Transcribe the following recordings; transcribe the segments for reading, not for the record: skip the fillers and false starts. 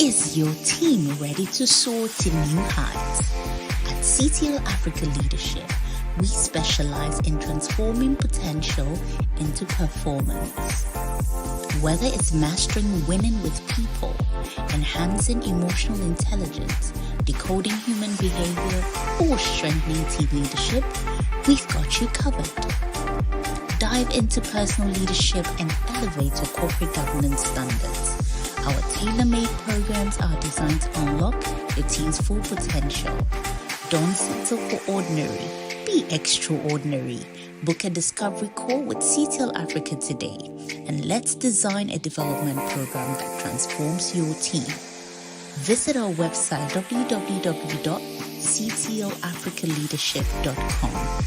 Is your team ready to soar to new heights? At CTL Africa Leadership, we specialize in transforming potential into performance. Whether it's mastering winning with people, enhancing emotional intelligence, decoding human behavior, or strengthening team leadership, we've got you covered. Dive into personal leadership and elevate your corporate governance standards. Our tailor-made programs are designed to unlock your team's full potential. Don't settle for ordinary. Be extraordinary. Book a discovery call with CTL Africa today, and let's design a development program that transforms your team. Visit our website www.ctlafricaleadership.com.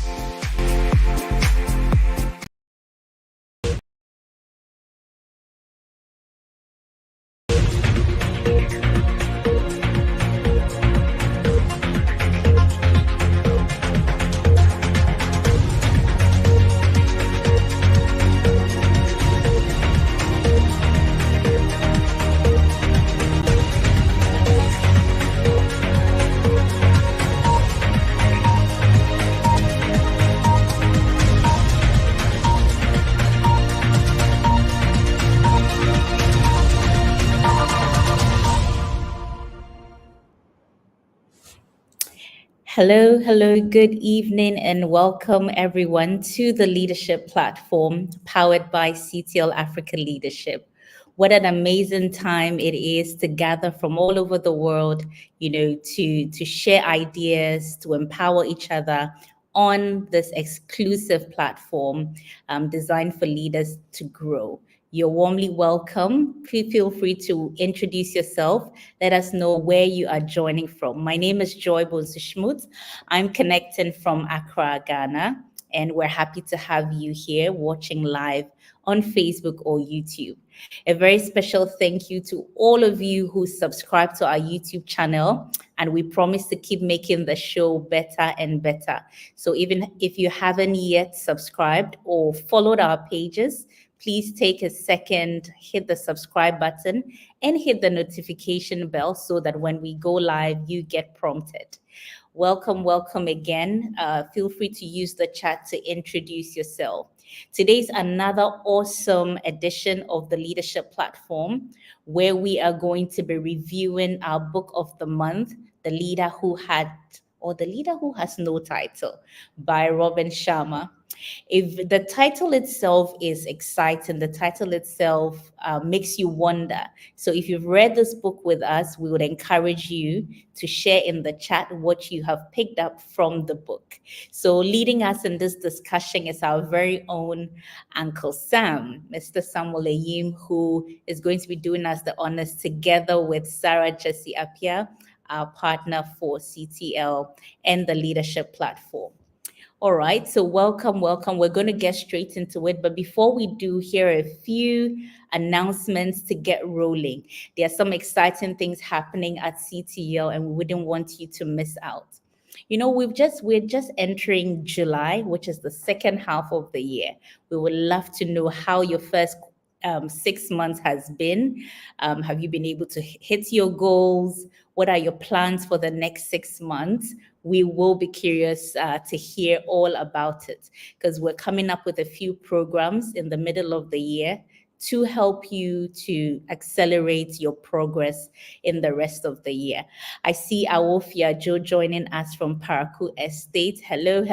Hello, good evening, and welcome everyone to the Leadership Platform powered by CTL Africa Leadership. What an amazing time it is to gather from all over the world, to share ideas, to empower each other on this exclusive platform designed for leaders to grow. You're warmly welcome. Please feel free to introduce yourself. Let us know where you are joining from. My name is Joy Bonsushmut. I'm connecting from Accra, Ghana, and we're happy to have you here watching live on Facebook or YouTube. A very special thank you to all of you who subscribe to our YouTube channel, and we promise to keep making the show better and better. So even if you haven't yet subscribed or followed our pages, please take a second, hit the subscribe button and hit the notification bell so that when we go live, you get prompted. Welcome again. Feel free to use the chat to introduce yourself. Today's another awesome edition of the Leadership Platform, where we are going to be reviewing our book of the month, The Leader Who Has No Title, by Robin Sharma. If the title itself is exciting, the title itself makes you wonder. So if you've read this book with us, we would encourage you to share in the chat what you have picked up from the book. So leading us in this discussion is our very own Uncle Sam, Mr. Sam Ayim, who is going to be doing us the honors together with Sarah Jessie Appiah, our partner for CTL and the Leadership Platform. All right, so welcome. We're going to get straight into it. But before we do, here are a few announcements to get rolling. There are some exciting things happening at CTL, and we wouldn't want you to miss out. We're just entering July, which is the second half of the year. We would love to know how your first 6 months has been. Have you been able to hit your goals? What are your plans for the next 6 months? We will be curious to hear all about it, because we're coming up with a few programs in the middle of the year to help you to accelerate your progress in the rest of the year. I see Awofia Joe joining us from Paraku Estate. Hello.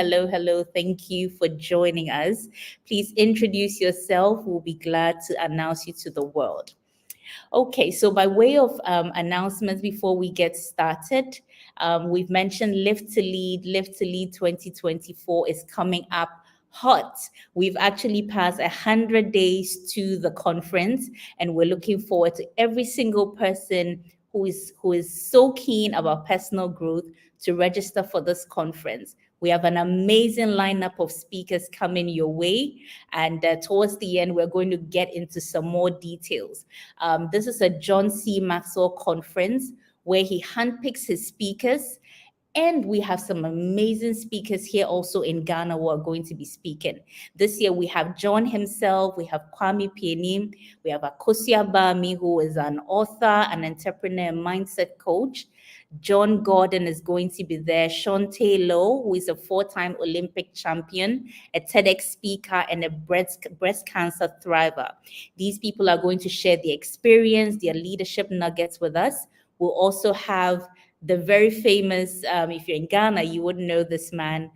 Thank you for joining us. Please introduce yourself. We'll be glad to announce you to the world. Okay, so by way of announcements before we get started, we've mentioned Live to Lead 2024 is coming up hot. We've actually passed 100 days to the conference, and we're looking forward to every single person who is so keen about personal growth to register for this conference. We have an amazing lineup of speakers coming your way, and towards the end, we're going to get into some more details. This is a John C. Maxwell conference where he handpicks his speakers And we have some amazing speakers here also in Ghana who are going to be speaking. This year we have John himself, we have Kwame Pianim, we have Akosia Bami, who is an author, an entrepreneur, mindset coach. John Gordon is going to be there. Sean Taylor, who is a four-time Olympic champion, a TEDx speaker, and a breast cancer thriver. These people are going to share their experience, their leadership nuggets with us. We'll also have the very famous, if you're in Ghana, you would know this man,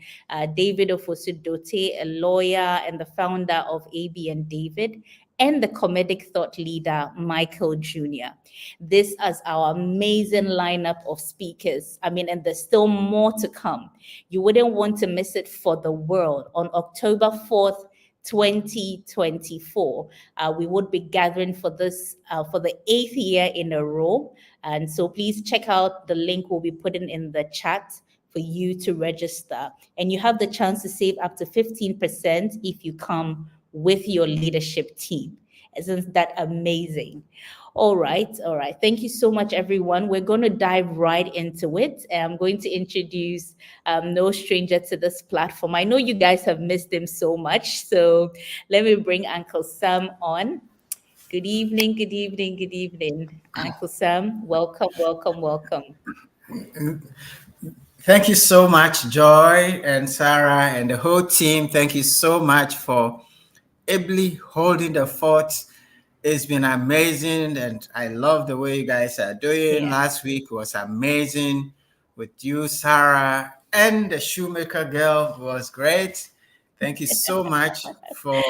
David Ofosudote, a lawyer and the founder of AB and David, and the comedic thought leader, Michael Jr. This is our amazing lineup of speakers. I mean, and there's still more to come. You wouldn't want to miss it for the world. On October 4th, 2024. We would be gathering for this for the 8th year in a row. And so please check out the link we'll be putting in the chat for you to register. And you have the chance to save up to 15% if you come with your leadership team. Isn't that amazing? All right, all right. Thank you so much, everyone. We're going to dive right into it. I'm going to introduce no stranger to this platform. I know you guys have missed him so much, so let me bring Uncle Sam on. Good evening, good evening, good evening. Uncle Sam, welcome, welcome, welcome. Thank you so much, Joy and Sarah and the whole team. Thank you so much for ably holding the fort. It's been amazing, and I love the way you guys are doing. Yeah. Last week was amazing with you, Sarah, and the shoemaker girl was great. Thank you so much for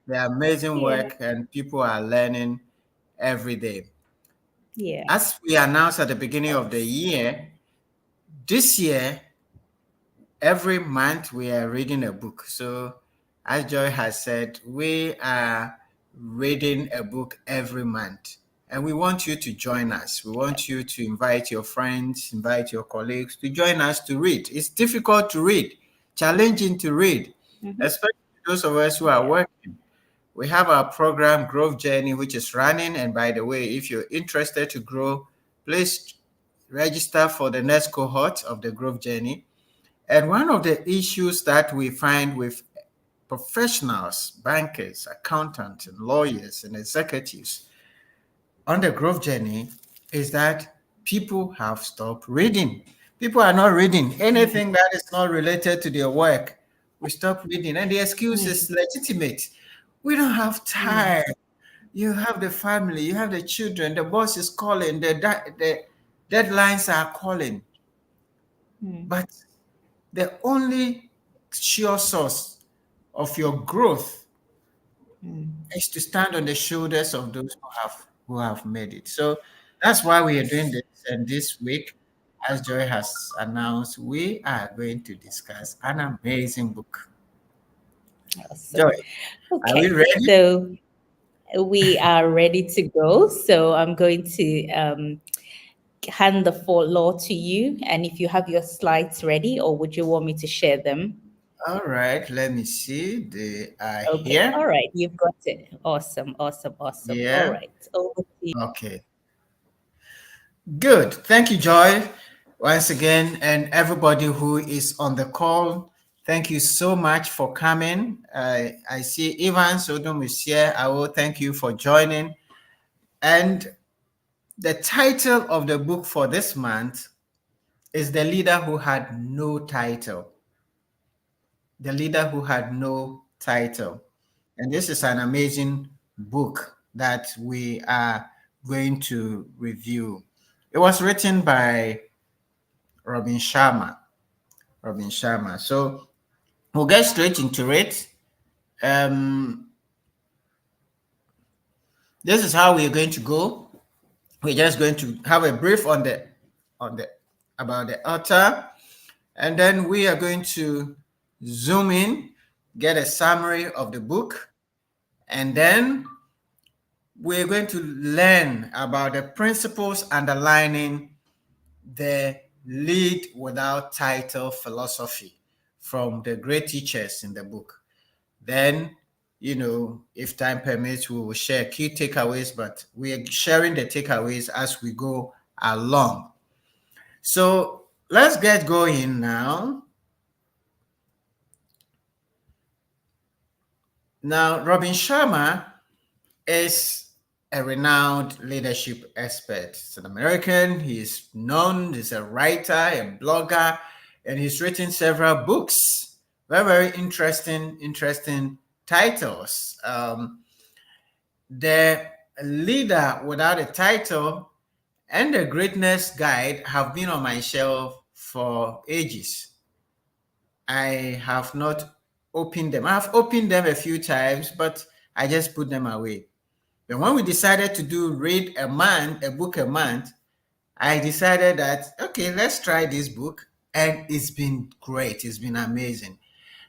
the amazing work, and people are learning every day. Yeah. As we announced at the beginning of the year, this year, every month we are reading a book. So, as Joy has said, we are reading a book every month. And we want you to join us. We want you to invite your friends, invite your colleagues to join us to read. It's difficult to read, challenging to read, especially those of us who are working. We have our program, Growth Journey, which is running. And by the way, if you're interested to grow, please register for the next cohort of the Growth Journey. And one of the issues that we find with professionals, bankers, accountants, and lawyers and executives on the growth journey is that people have stopped reading. People are not reading anything that is not related to their work. We stop reading, and the excuse is legitimate. We don't have time. You have the family, you have the children, the boss is calling, the deadlines are calling. But the only sure source of your growth is to stand on the shoulders of those who have made it. So that's why we are doing this. And this week, as Joy has announced, we are going to discuss an amazing book. Awesome. Joy, are we Okay, ready? so we are ready to go. So I'm going to hand the floor to you. And if you have your slides ready, or would you want me to share them? All right, let me see. They are Okay, all here. right, you've got it. Awesome, awesome, awesome. All Yeah. right, over to you. Okay. Good. Thank you, Joy, once again, and everybody who is on the call. Thank you so much for coming. I see Ivan Sodom is here. I will thank you for joining. And the title of the book for this month is The Leader Who Had No Title. The Leader Who Had No Title. And this is an amazing book that we are going to review. It was written by Robin Sharma. Robin Sharma. So we'll get straight into it. This is how we're going to go. We're just going to have a brief on the about the author, and then we are going to zoom in, get a summary of the book, and then we're going to learn about the principles underlining the lead without title philosophy from the great teachers in the book. Then, if time permits, we will share key takeaways, but we are sharing the takeaways as we go along. So let's get going now. Now, Robin Sharma is a renowned leadership expert. He's an American. He's known. He's a writer, a blogger, and he's written several books. Very, very interesting titles. The Leader Without a Title and The Greatness Guide have been on my shelf for ages. I have not opened them. I've opened them a few times, but I just put them away. Then when we decided to do read a book a month, I decided that, okay, let's try this book. And it's been great. It's been amazing.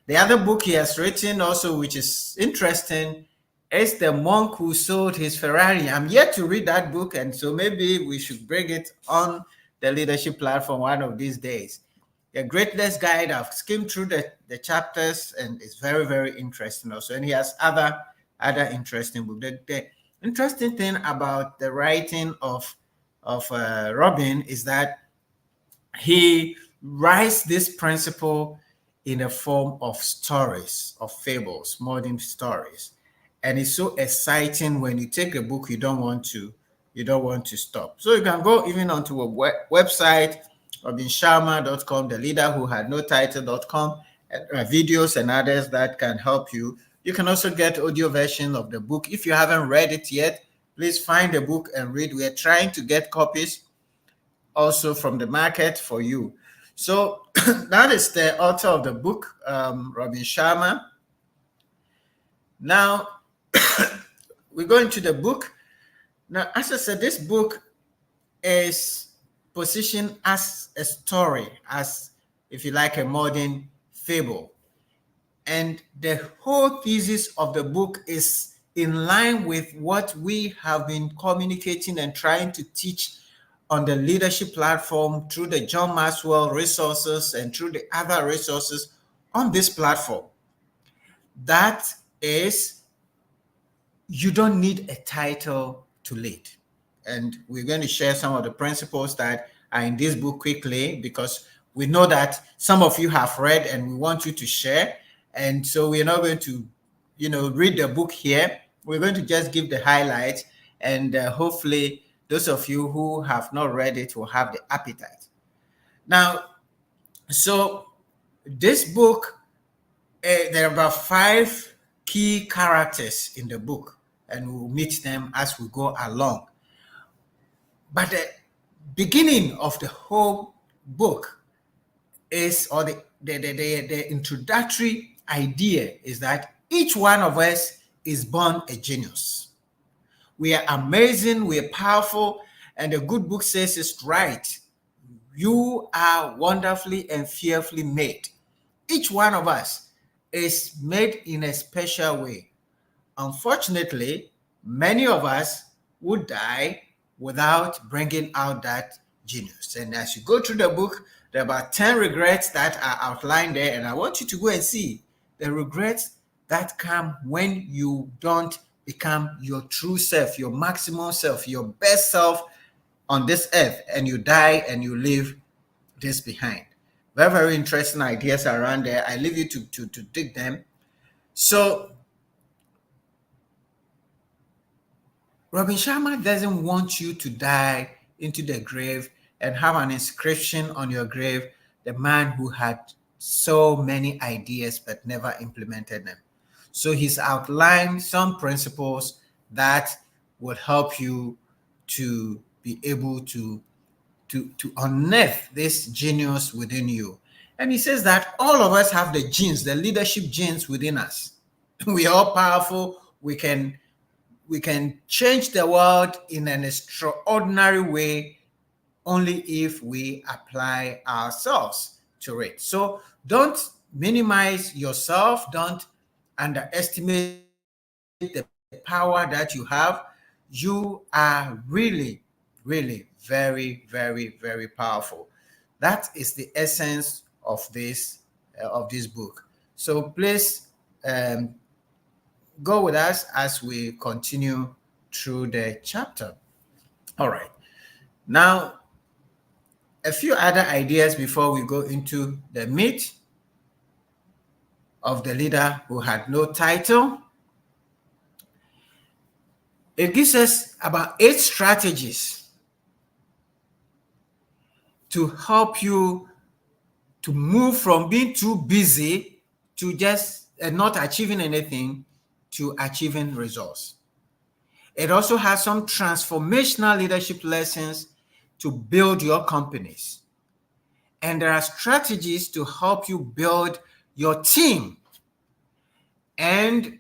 The other book he has written also, which is interesting, is The Monk Who Sold His Ferrari. I'm yet to read that book, and so maybe we should bring it on the leadership platform one of these days. The Greatness Guide, I've skimmed through the chapters, and it's very, very interesting also. And he has other interesting books. The interesting thing about the writing of Robin is that he writes this principle in a form of stories, of fables, modern stories. And it's so exciting when you take a book, you don't want to stop. So you can go even onto a website, robinsharma.com, the leader who had no title.com, videos and others that can help you. You can also get audio version of the book. If you haven't read it yet, please find the book and read. We are trying to get copies also from the market for you. So that is the author of the book, Robin Sharma. Now, we go into the book. Now, as I said, this book is positioned as a story, as, if you like, a modern fable. And the whole thesis of the book is in line with what we have been communicating and trying to teach on the leadership platform through the John Maxwell resources and through the other resources on this platform. That is, you don't need a title to lead. And we're going to share some of the principles that are in this book quickly, because we know that some of you have read and we want you to share. And so we're not going to, read the book here. We're going to just give the highlights, and hopefully those of you who have not read it will have the appetite. Now, so this book, there are about 5 key characters in the book, and we'll meet them as we go along. But the beginning of the whole book is, or the introductory idea is that each one of us is born a genius. We are amazing, we are powerful, and the good book says it's right. You are wonderfully and fearfully made. Each one of us is made in a special way. Unfortunately, many of us would die without bringing out that genius. And as you go through the book, there are about 10 regrets that are outlined there, and I want you to go and see the regrets that come when you don't become your true self, your maximum self, your best self on this earth, and you die and you leave this behind. Very, very interesting ideas around there. I leave you to dig them. So Robin Sharma doesn't want you to die into the grave and have an inscription on your grave, the man who had so many ideas but never implemented them. So he's outlined some principles that would help you to be able to unearth this genius within you. And he says that all of us have the genes, the leadership genes within us. We are all powerful. We can change the world in an extraordinary way only if we apply ourselves to it. So don't minimize yourself. Don't underestimate the power that you have. You are really, very, very powerful. That is the essence of this book. So please go with us as we continue through the chapter. All right. Now, a few other ideas before we go into the meat of the leader who had no title. It gives us about 8 strategies to help you to move from being too busy to just not achieving anything to achieving results. It also has some transformational leadership lessons to build your companies. And there are strategies to help you build your team, and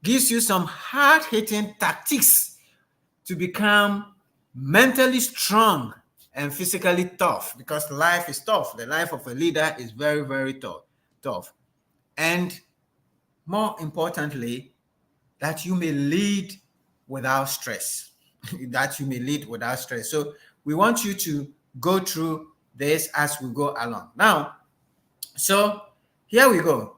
gives you some hard-hitting tactics to become mentally strong and physically tough, because life is tough. The life of a leader is very, very tough. And more importantly, that you may lead without stress. That you may lead without stress. So we want you to go through this as we go along. Now, so here we go.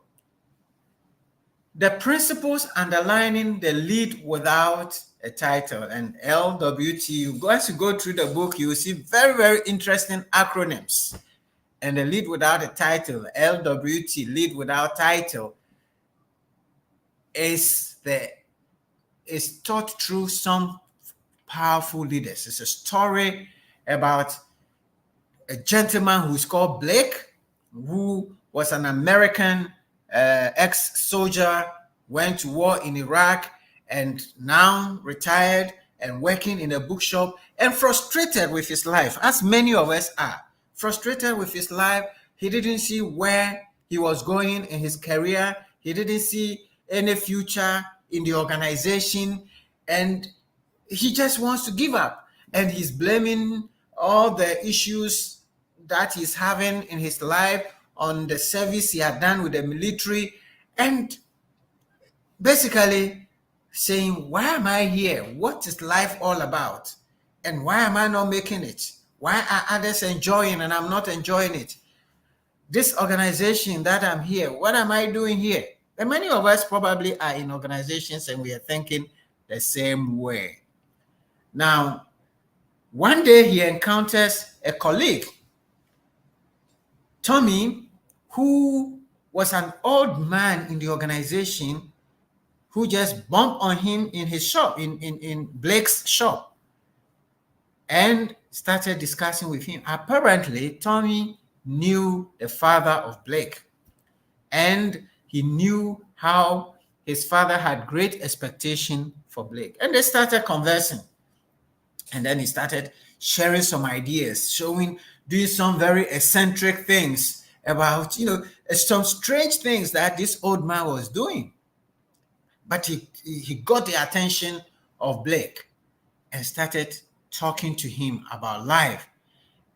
The principles underlining the lead without a title, and LWT. As you go through the book, you will see very, very interesting acronyms. And the lead without a title, LWT, lead without title, is taught through some powerful leaders. It's a story about a gentleman who's called Blake, who was an American ex-soldier, went to war in Iraq, and now retired and working in a bookshop and frustrated with his life, as many of us are. Frustrated with his life. He didn't see where he was going in his career. He didn't see any future in the organization, and he just wants to give up. And he's blaming all the issues that he's having in his life on the service he had done with the military, and basically saying, why am I here? What is life all about? And why am I not making it? Why are others enjoying and I'm not enjoying it? This organization that I'm here, what am I doing here? And many of us probably are in organizations and we are thinking the same way. Now, one day he encounters a colleague, Tommy, who was an old man in the organization, who just bumped on him in his shop, in Blake's shop, and started discussing with him. Apparently, Tommy knew the father of Blake, and he knew how his father had great expectation for Blake. And they started conversing. And then he started sharing some ideas, doing some very eccentric things about, some strange things that this old man was doing. But he got the attention of Blake and started talking to him about life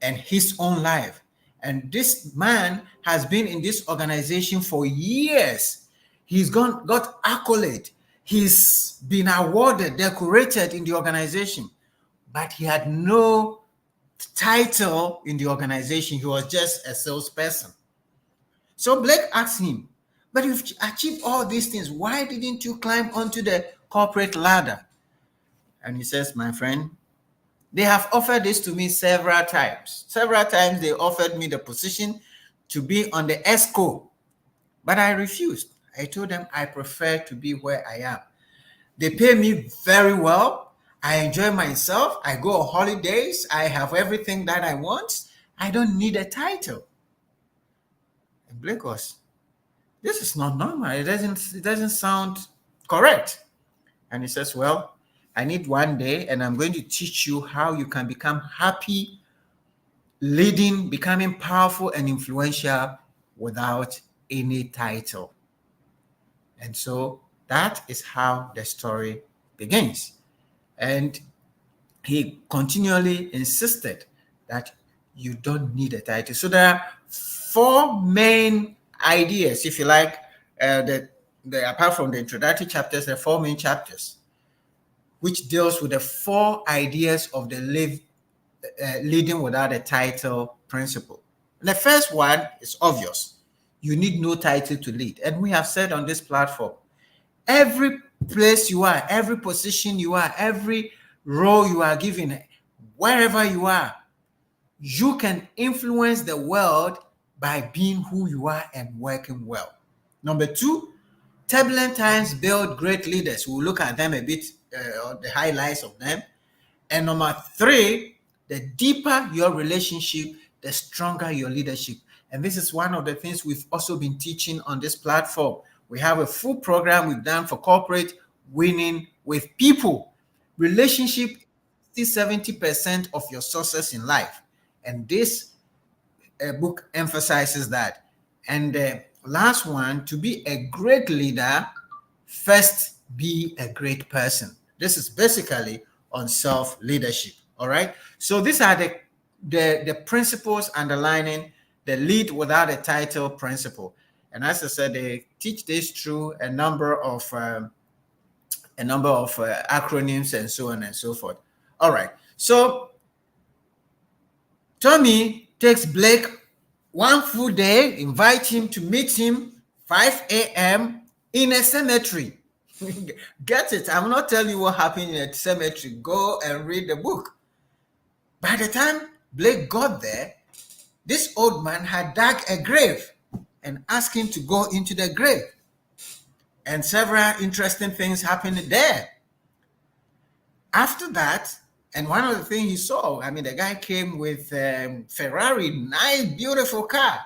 and his own life. And this man has been in this organization for years. He's got accolade. He's been awarded, decorated in the organization, but he had no title in the organization. He was just a salesperson. So Blake asked him, but you've achieved all these things. Why didn't you climb onto the corporate ladder? And he says, my friend, they have offered this to me several times. Several times they offered me the position to be on the ESCO, but I refused. I told them I prefer to be where I am. They pay me very well. I enjoy myself. I go on holidays. I have everything that I want. I don't need a title. And Blake was, this is not normal. It doesn't sound correct. And he says, well, I need one day, and I'm going to teach you how you can become happy, leading, becoming powerful and influential without any title. And so that is how the story begins. And he continually insisted that you don't need a title. So there are 4 main ideas, if you like, apart from the introductory chapters, there are 4 main chapters, which deals with the 4 ideas of the leading without a title principle. And the first one is obvious. You need no title to lead. And we have said on this platform, every place you are, every position you are, every role you are given, wherever you are, you can influence the world by being who you are and working well. Number two, turbulent times build great leaders. We'll look at them a bit, the highlights of them. And number three, the deeper your relationship, the stronger your leadership. And this is one of the things we've also been teaching on this platform. We have a full program we've done for corporate winning with people. Relationship is 70% of your success in life. And this book emphasizes that. And the last one, to be a great leader, first be a great person. This is basically on self-leadership. All right. So these are the principles underlining the lead without a title principle. And as I said, they teach this through a number of acronyms and so on and so forth. All right. So Tommy takes Blake one full day, invite him to meet him 5 a.m. in a cemetery. Get it? I'm not telling you what happened in a cemetery. Go and read the book. By the time Blake got there, this old man had dug a grave and asked him to go into the grave. And several interesting things happened there. After that, and one of the things he saw, the guy came with Ferrari, nice, beautiful car.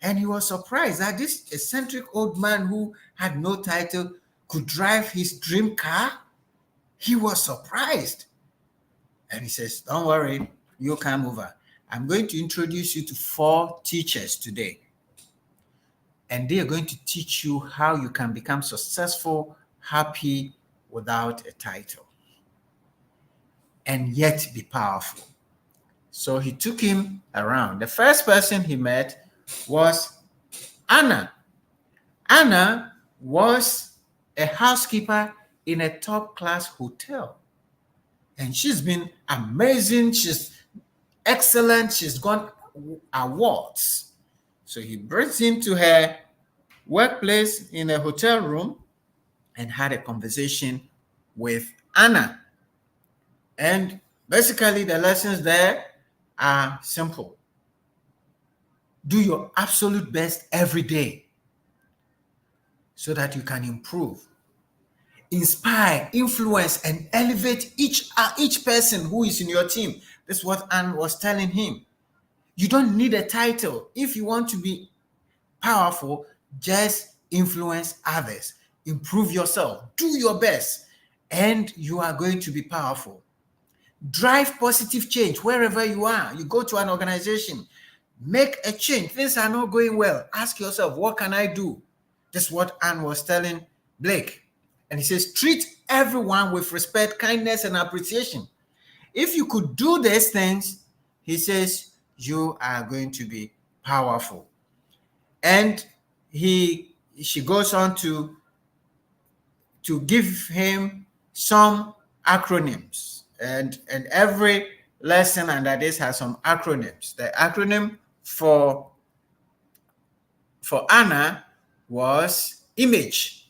And he was surprised that this eccentric old man who had no title could drive his dream car. He was surprised. And he says, don't worry, you come over. I'm going to introduce you to 4 teachers today. And they are going to teach you how you can become successful, happy, without a title, and yet be powerful. So he took him around. The first person he met was Anna. Anna was a housekeeper in a top-class hotel. And she's been amazing. She's excellent. She's got awards. So he brings him to her workplace in a hotel room and had a conversation with Anna. And basically the lessons there are simple. Do your absolute best every day so that you can improve. Inspire, influence, and elevate each person who is in your team. That's what Anne was telling him. You don't need a title. If you want to be powerful, just influence others. Improve yourself. Do your best, and you are going to be powerful. Drive positive change wherever you are. You go to an organization, make a change. Things are not going well. Ask yourself, what can I do? That's what Anne was telling Blake. And he says, treat everyone with respect, kindness, and appreciation. If you could do these things, he says, you are going to be powerful. And she goes on to give him some acronyms. And every lesson under this has some acronyms. The acronym for Anna was image.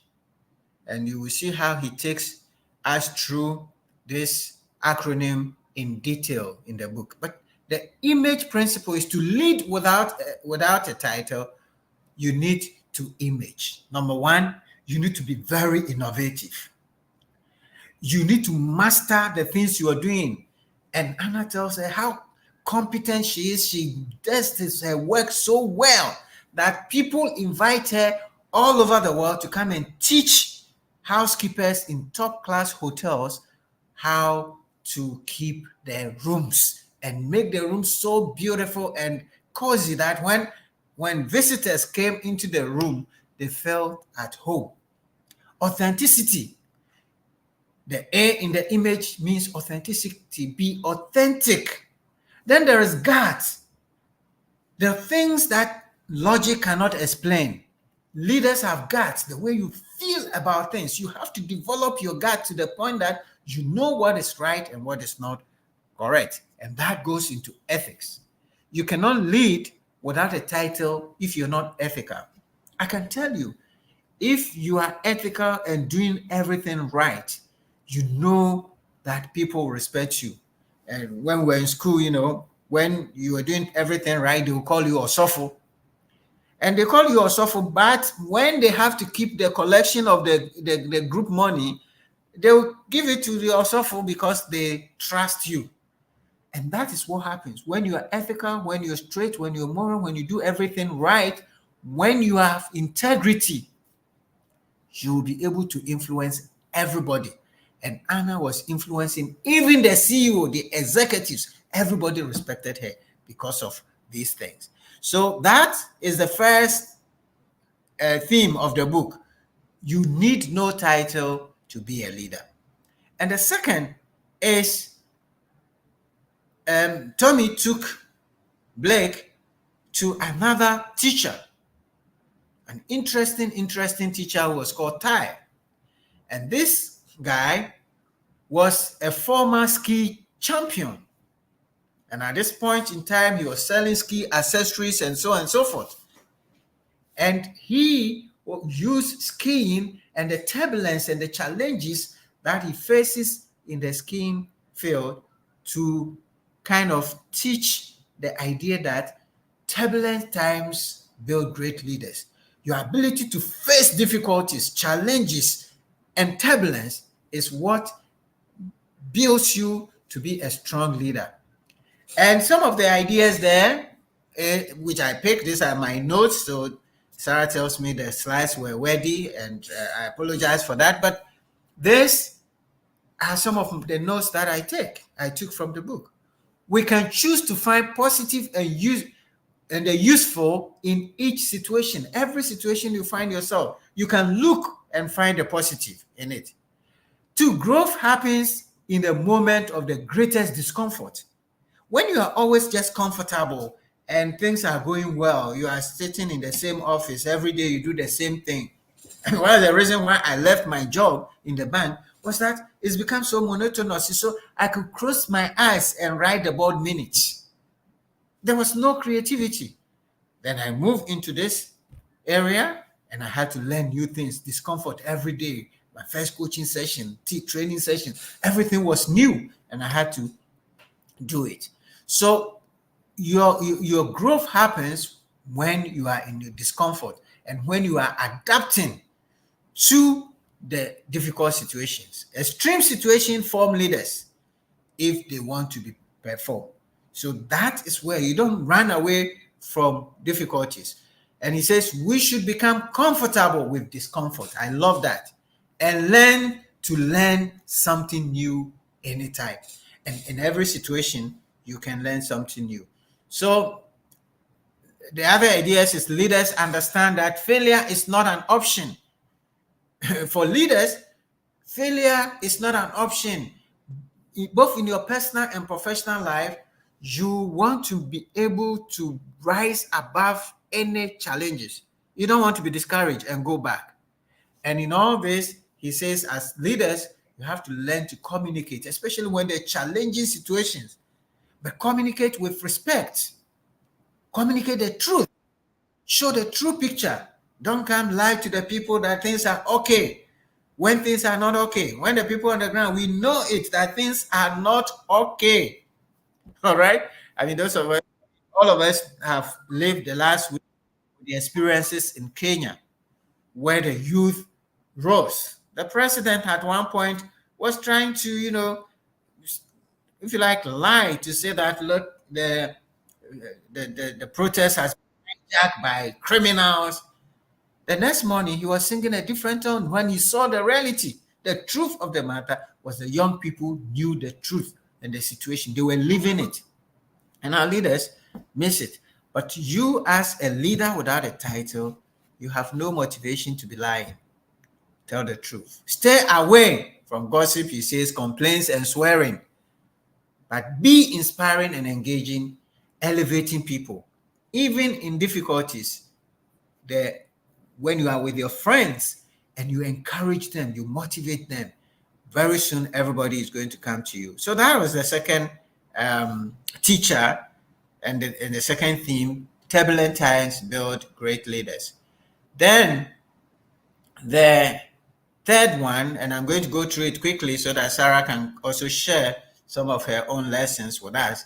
And you will see how he takes us through this acronym in detail in the book. But the image principle is to lead without a title. You need to image. Number one, you need to be very innovative. You need to master the things you are doing. And Anna tells her how competent she is. She does her work so well that people invite her all over the world to come and teach housekeepers in top-class hotels how to keep their rooms and make the rooms so beautiful and cozy that when visitors came into the room, they felt at home. Authenticity. The A in the image means authenticity. Be authentic. Then there is guts. The things that logic cannot explain. Leaders have guts, the way you feel about things. You have to develop your gut to the point that you know what is right and what is not correct. And that goes into ethics. You cannot lead without a title if you're not ethical. I can tell you, if you are ethical and doing everything right, you know that people respect you. And when we're in school, when you are doing everything right, they will call you Osofo. And they call you Osofo, but when they have to keep the collection of the group money, they will give it to the Osofo because they trust you. And that is what happens when you are ethical, when you're straight, when you're moral, when you do everything right, when you have integrity, you will be able to influence everybody. And Anna was influencing even the CEO, the executives. Everybody respected her because of these things. So that is the first theme of the book. You need no title to be a leader. And the second is Tommy took Blake to another teacher, an interesting teacher who was called Ty. And this guy was a former ski champion. And at this point in time, he was selling ski accessories and so on and so forth. And he used skiing and the turbulence and the challenges that he faces in the skiing field to kind of teach the idea that turbulent times build great leaders. Your ability to face difficulties, challenges, and turbulence is what builds you to be a strong leader. And some of the ideas there, which I picked, these are my notes. So Sarah tells me the slides were ready, and I apologize for that. But these are some of the notes that I took from the book. We can choose to find positive and useful in each situation. Every situation you find yourself, you can look and find the positive in it. 2, growth happens in the moment of the greatest discomfort. When you are always just comfortable and things are going well, you are sitting in the same office every day, you do the same thing. And one of the reasons why I left my job in the bank was that it's become so monotonous. So I could close my eyes and write the board minutes. There was no creativity. Then I moved into this area and I had to learn new things, discomfort every day. My first coaching session, training session, everything was new and I had to do it. So your growth happens when you are in your discomfort and when you are adapting to the difficult situations. Extreme situations form leaders if they want to be performed. So that is where you don't run away from difficulties. And he says we should become comfortable with discomfort. I love that. And learn something new anytime. And in every situation, you can learn something new. So the other ideas is leaders understand that failure is not an option. For leaders, failure is not an option. Both in your personal and professional life, you want to be able to rise above any challenges. You don't want to be discouraged and go back. And in all this, he says, as leaders, you have to learn to communicate, especially when there are challenging situations. But communicate with respect. Communicate the truth. Show the true picture. Don't come lie to the people that things are okay when things are not okay. When the people on the ground, we know it that things are not okay. All right? I mean, all of us have lived the last week with the experiences in Kenya where the youth rose. The president at one point was trying to, if you like, lie to say that, look, the protest has been hijacked by criminals. The next morning, he was singing a different tone when he saw the reality. The truth of the matter was the young people knew the truth and the situation. They were living it. And our leaders miss it. But you, as a leader without a title, you have no motivation to be lying. Tell the truth. Stay away from gossip, he says, complaints and swearing. But be inspiring and engaging, elevating people. Even in difficulties, when you are with your friends and you encourage them, you motivate them, very soon everybody is going to come to you. So that was the second teacher and the second theme, turbulent times build great leaders. Then the third one, and I'm going to go through it quickly so that Sarah can also share some of her own lessons with us.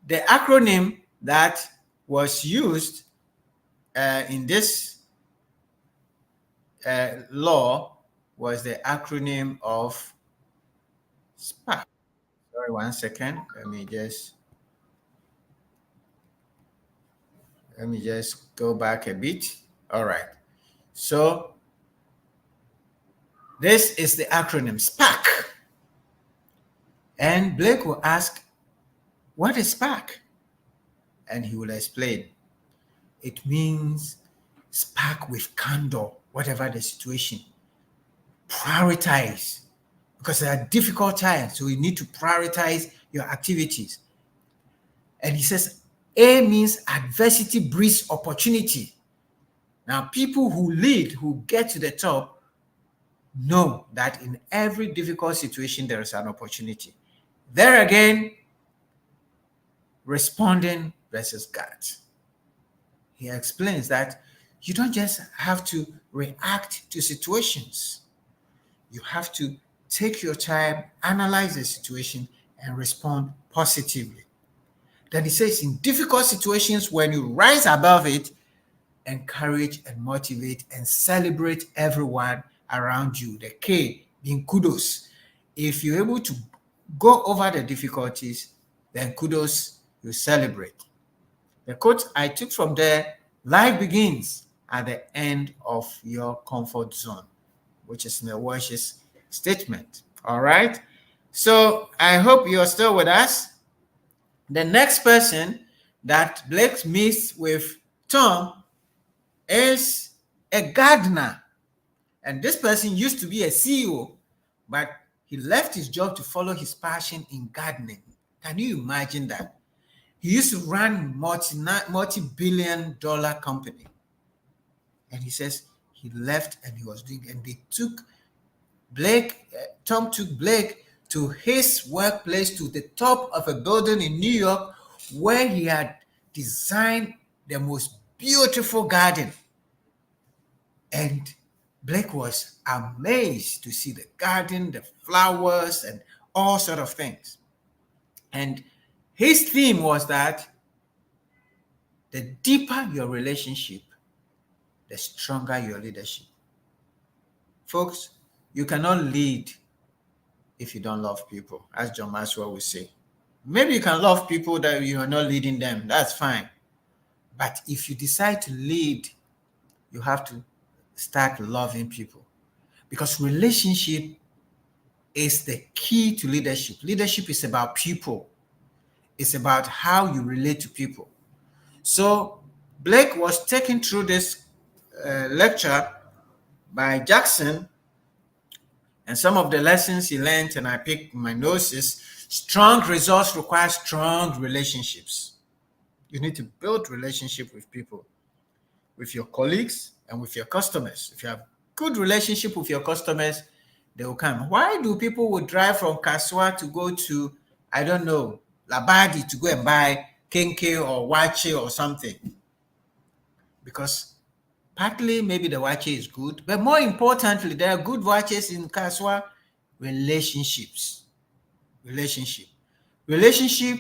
The acronym that was used in this law was the acronym of SPAC. Sorry, 1 second. Let me just go back a bit. All right. So this is the acronym SPAC. And Blake will ask, what is SPAC? And he will explain. It means spark with candor, whatever the situation. Prioritize, because there are difficult times, so you need to prioritize your activities. And he says, A means adversity breeds opportunity. Now, people who lead, who get to the top, know that in every difficult situation, there is an opportunity. There again, responding versus gut. He explains that you don't just have to react to situations. You have to take your time, analyze the situation, and respond positively. Then he says, in difficult situations, when you rise above it, encourage and motivate and celebrate everyone around you. The K being kudos. If you're able to go over the difficulties, then kudos, you celebrate. The quote I took from there, life begins at the end of your comfort zone, which is Milwaukee's statement. All right. So I hope you're still with us. The next person that Blake meets with Tom is a gardener. And this person used to be a CEO, but he left his job to follow his passion in gardening. Can you imagine that? He used to run multi-billion-dollar company. And he says he left and he was doing, and they took Blake, Tom took Blake to his workplace, to the top of a building in New York, where he had designed the most beautiful garden. And Blake was amazed to see the garden, the flowers, and all sort of things. And his theme was that the deeper your relationship, the stronger your leadership. Folks, you cannot lead if you don't love people, as John Maxwell would say. Maybe you can love people that you are not leading them. That's fine. But if you decide to lead, you have to start loving people, because relationship is the key to leadership. Leadership is about people. It's about how you relate to people. So Blake was taken through this lecture by Jackson, and some of the lessons he learned, and I picked my notes, is strong results require strong relationships. You need to build relationship with people, with your colleagues and with your customers. If you have good relationship with your customers, they will come. Why do people would drive from Kaswa to go to, I don't know, Labadi to go and buy kenke or wache or something? Because partly maybe the wache is good, but more importantly, there are good waches in Kaswa. Relationships. Relationship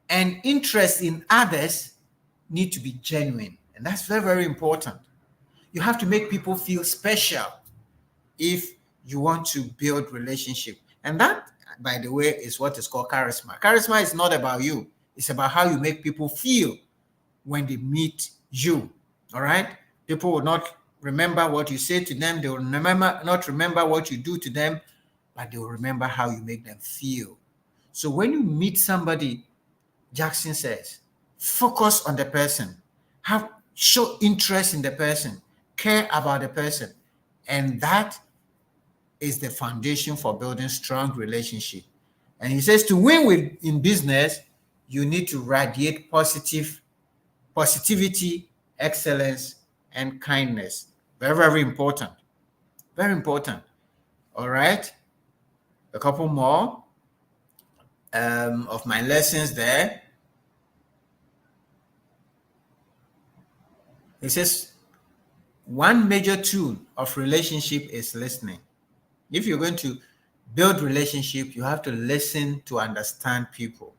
and interest in others need to be genuine. And that's very, very important. You have to make people feel special if you want to build relationship. And that, by the way, is what is called charisma. Charisma is not about you. It's about how you make people feel when they meet you. All right? People will not remember what you say to them. They will not remember what you do to them, but they will remember how you make them feel. So when you meet somebody, Jackson says, focus on the person. Show interest in the person. Care about the person. And that is the foundation for building strong relationship. And he says to win in business, you need to radiate positivity, excellence, and kindness. Very, very important. Very important. All right. A couple more of my lessons there. He says, one major tool of relationship is listening. If you're going to build relationship, you have to listen to understand people.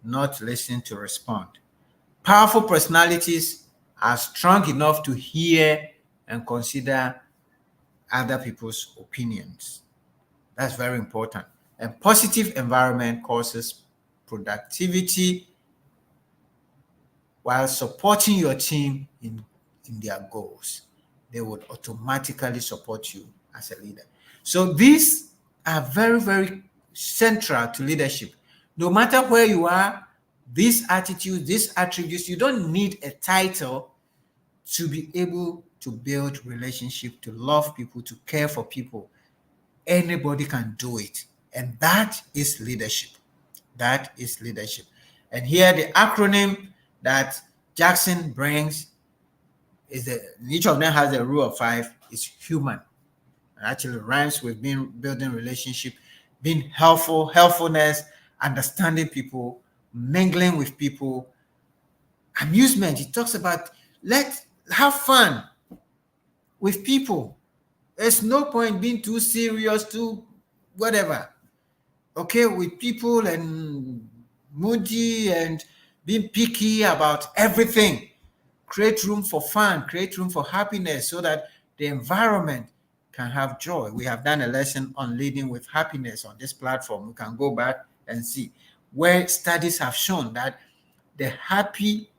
not listening to respond. Powerful personalities are strong enough to hear and consider other people's opinions. That's very important. And positive environment causes productivity while supporting your team in their goals. They would automatically support you as a leader. So these are very, very central to leadership. No matter where you are, these attitudes, these attributes, you don't need a title to be able to build relationship, to love people, to care for people. Anybody can do it. And that is leadership. That is leadership. And here the acronym that Jackson brings is that each of them has a rule of 5. It's human. It actually rhymes with being building relationship, being helpful, helpfulness, understanding people, mingling with people, amusement. He talks about have fun with people. There's no point being too serious, too whatever. Okay, with people and moody and being picky about everything. Create room for fun, create room for happiness so that the environment can have joy. We have done a lesson on leading with happiness on this platform. We can go back and see where studies have shown that the happy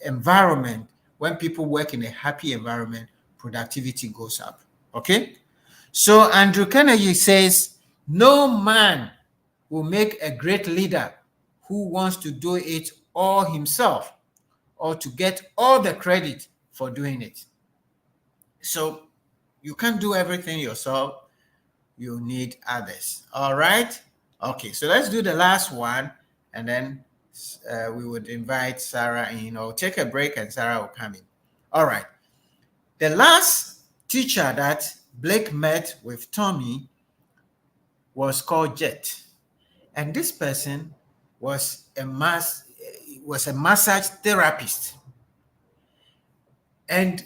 environment, when people work in a happy environment, productivity goes up. Okay? So Andrew Carnegie says, no man will make a great leader who wants to do it all himself or to get all the credit for doing it. So you can't do everything yourself. You need others. All right? Okay, so let's do the last one, and then we would invite Sarah in, or take a break and Sarah will come in. All right. The last teacher that Blake met with Tommy was called Jet. And this person was a massage therapist. And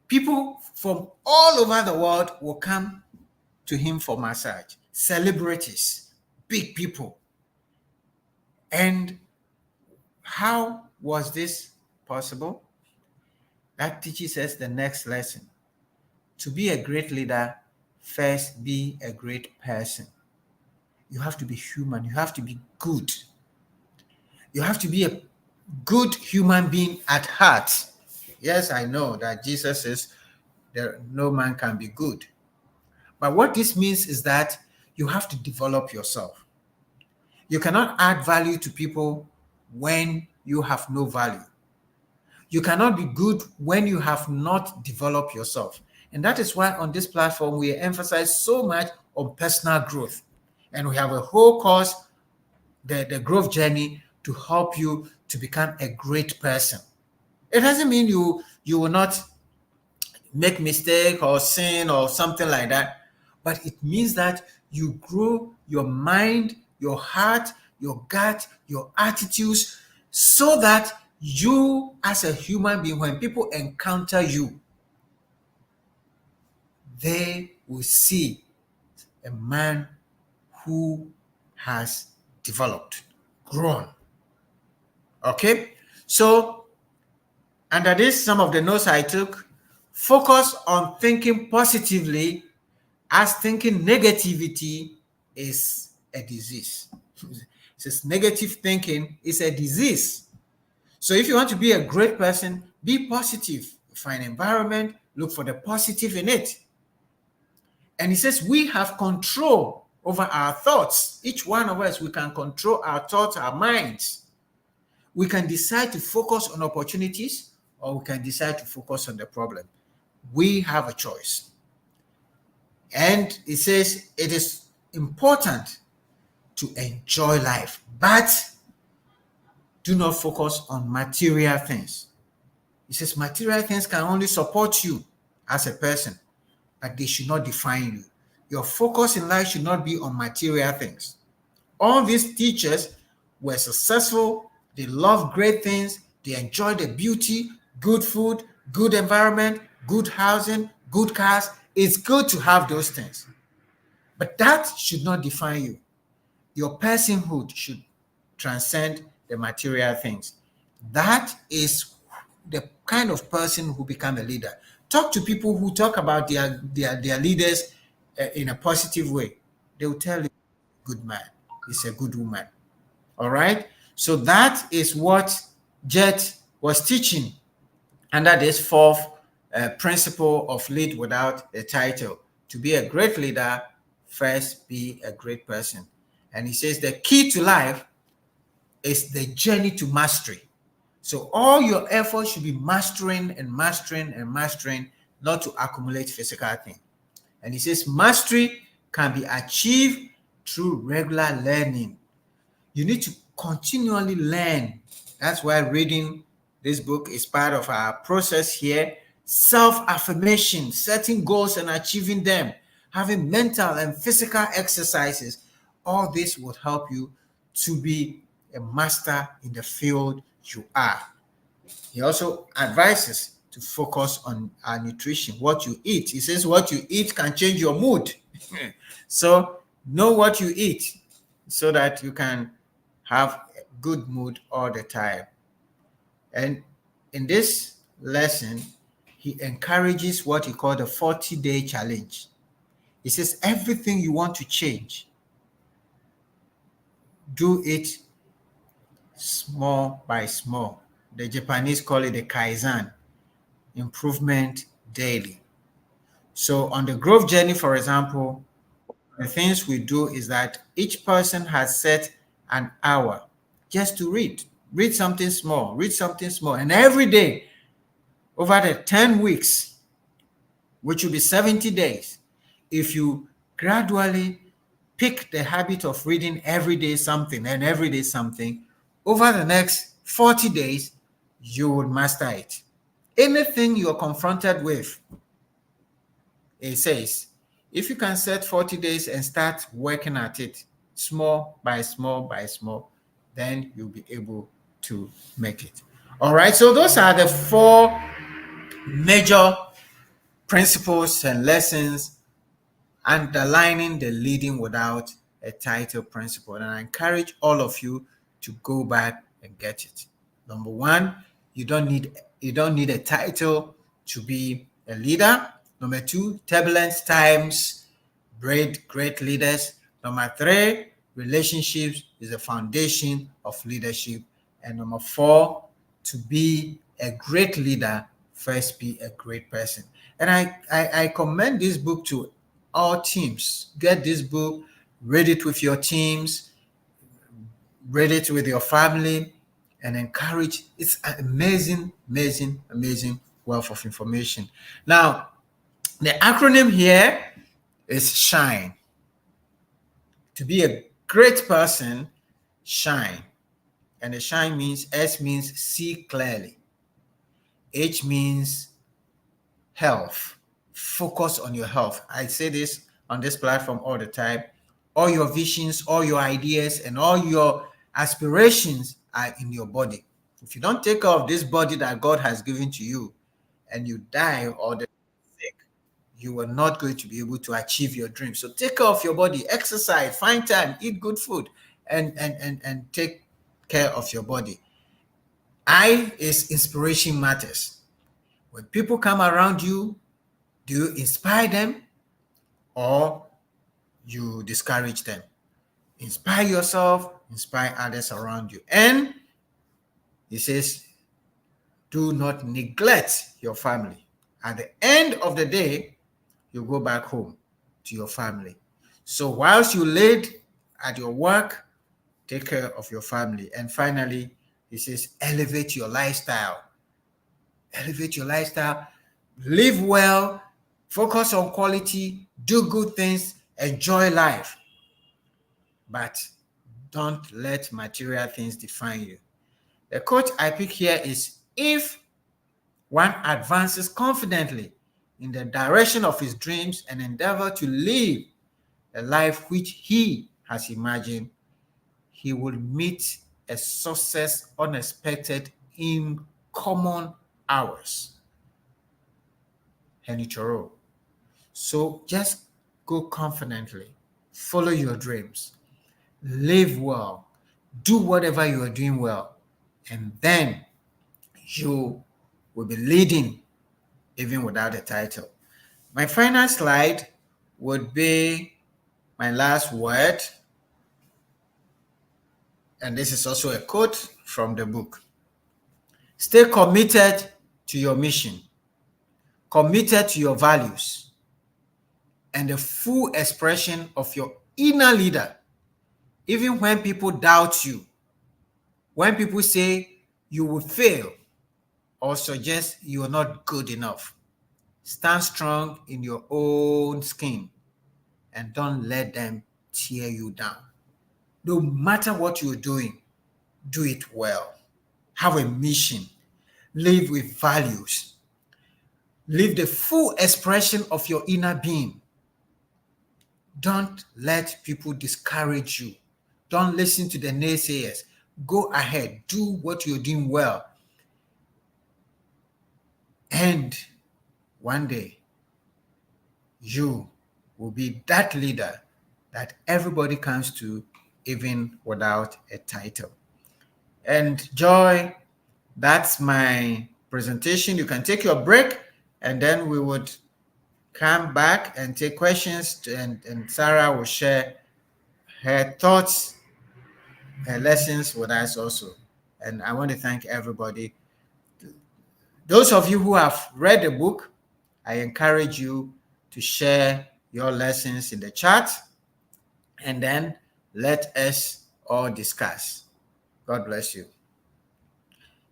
people from all over the world will come to him for massage. Celebrities, big people. And how was this possible? That teaches us the next lesson. To be a great leader, first be a great person. You have to be human. You have to be good. You have to be a good human being at heart. Yes, I know that Jesus says that no man can be good. But what this means is that you have to develop yourself. You cannot add value to people when you have no value. You cannot be good when you have not developed yourself. And that is why on this platform, we emphasize so much on personal growth. And we have a whole course, the growth journey, to help you to become a great person. It doesn't mean you will not make mistake or sin or something like that, but it means that you grow your mind, your heart, your gut, your attitudes, so that you as a human being, when people encounter you, they will see a man who has developed, grown. Okay, so under this, some of the notes I took: focus on thinking positively, as thinking negativity is a disease. It says negative thinking is a disease. So if you want to be a great person, be positive. Find environment, look for the positive in it. And he says we have control over our thoughts. Each one of us, we can control our thoughts, our minds. We can decide to focus on opportunities, or we can decide to focus on the problem. We have a choice. And it says it is important to enjoy life, but do not focus on material things. It says material things can only support you as a person, but they should not define you. Your focus in life should not be on material things. All these teachers were successful. They loved great things. They enjoyed the beauty, good food, good environment, good housing, good cars. It's good to have those things. But that should not define you. Your personhood should transcend the material things. That is the kind of person who become a leader. Talk to people who talk about their leaders in a positive way. They will tell you, good man, is a good woman. All right. So that is what Jet was teaching under this fourth principle of lead without a title. To be a great leader, first be a great person. And he says the key to life is the journey to mastery. So all your efforts should be mastering and mastering and mastering, not to accumulate physical things. And he says mastery can be achieved through regular learning. You need to continually learn. That's why reading this book is part of our process here. Self-affirmation, setting goals and achieving them, having mental and physical exercises. All this will help you to be a master in the field you are. He also advises to focus on our nutrition, what you eat. He says what you eat can change your mood. So know what you eat so that you can have a good mood all the time. And in this lesson, he encourages what he called the 40-day challenge. He says everything you want to change, do it small by small. The Japanese call it the Kaizen, improvement daily. So on the growth journey, for example, the things we do is that each person has set an hour just to read. Read something small, read something small. And every day, over the 10 weeks, which will be 70 days, if you gradually pick the habit of reading every day something and every day something, over the next 40 days, you will master it. Anything you're confronted with, it says, if you can set 40 days and start working at it small by small by small, then you'll be able to make it. All right, so those are the four major principles and lessons underlining the leading without a title principle. And I encourage all of you to go back and get it. Number one, you don't need a title to be a leader. Number two, turbulent times breed great leaders. Number three, relationships is the foundation of leadership. And number four, to be a great leader, first be a great person. And I commend this book to all teams. Get this book, read it with your teams, read it with your family, and encourage. It's an amazing, amazing, amazing wealth of information. Now, the acronym here is SHINE. To be a great person, shine. And the shine means, S means see clearly. H means health. Focus on your health. I say this on this platform all the time. All your visions, all your ideas, and all your aspirations are in your body. If you don't take care of this body that God has given to you and you die or the sick, you are not going to be able to achieve your dreams. So take care of your body, exercise, find time, eat good food, and take care of your body. I is inspiration matters. When people come around you, do you inspire them or you discourage them? Inspire yourself, inspire others around you. And he says, do not neglect your family. At the end of the day, you go back home to your family. So whilst you laid at your work, take care of your family. And finally, he says, elevate your lifestyle. Elevate your lifestyle. Live well, focus on quality, do good things, enjoy life. But don't let material things define you. The quote I pick here is, if one advances confidently in the direction of his dreams and endeavor to live a life which he has imagined, he will meet a success unexpected in common hours. Henry Thoreau. So just go confidently, follow your dreams, live well, Do whatever you are doing well, and then you will be leading even without a title. My final slide would be my last word, and this is also a quote from the book. Stay committed to your mission, committed to your values, and the full expression of your inner leader. Even when people doubt you, when people say you will fail or suggest you are not good enough, stand strong in your own skin and don't let them tear you down. No matter what you're doing, do it well. Have a mission. Live with values. Live the full expression of your inner being. Don't let people discourage you. Don't listen to the naysayers. Go ahead. Do what you're doing well. And one day, you will be that leader that everybody comes to, even without a title. And Joy, that's my presentation. You can take your break, and then we would come back and take questions, and Sarah will share her thoughts, her lessons with us also. And I want to thank everybody. Those of you who have read the book, I encourage you to share your lessons in the chat, and then let us all discuss. God bless you.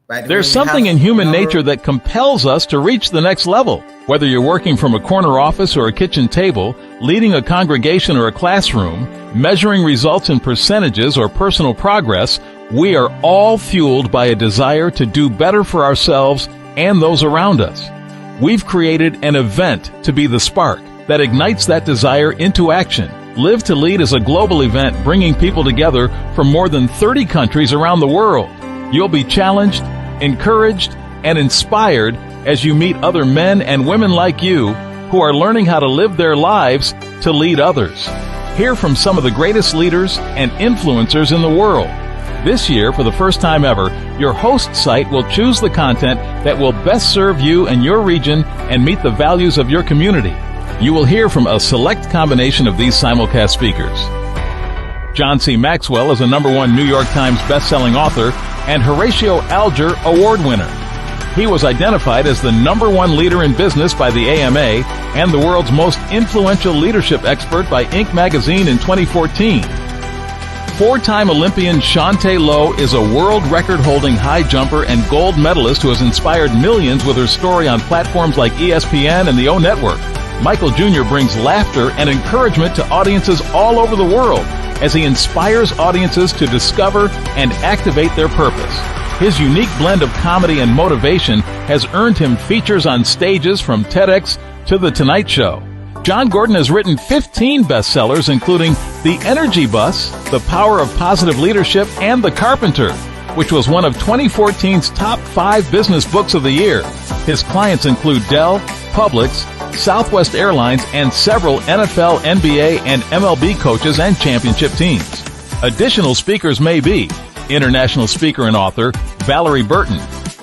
There's something in human nature that compels us to reach the next level. Whether you're working from a corner office or a kitchen table, leading a congregation or a classroom, measuring results in percentages or personal progress, we are all fueled by a desire to do better for ourselves and those around us. We've created an event to be the spark that ignites that desire into action. Live to Lead is a global event bringing people together from more than 30 countries around the world. You'll be challenged, encouraged, and inspired as you meet other men and women like you who are learning how to live their lives to lead others. Hear from some of the greatest leaders and influencers in the world. This year, for the first time ever, your host site will choose the content that will best serve you and your region and meet the values of your community. You will hear from a select combination of these simulcast speakers. John C. Maxwell is a #1 New York Times best-selling author and Horatio Alger Award winner. He was identified as the #1 leader in business by the AMA and the world's most influential leadership expert by Inc. magazine in 2014. Four-time Olympian Shantae Lowe is a world record-holding high jumper and gold medalist who has inspired millions with her story on platforms like ESPN and the O Network. Michael Jr. brings laughter and encouragement to audiences all over the world as he inspires audiences to discover and activate their purpose. His unique blend of comedy and motivation has earned him features on stages from TEDx to The Tonight Show. John Gordon has written 15 bestsellers, including The Energy Bus, The Power of Positive Leadership, and The Carpenter, which was one of 2014's top 5 business books of the year. His clients include Dell, Publix, Southwest Airlines, and several NFL, NBA, and MLB coaches and championship teams. Additional speakers may be international speaker and author Valerie Burton,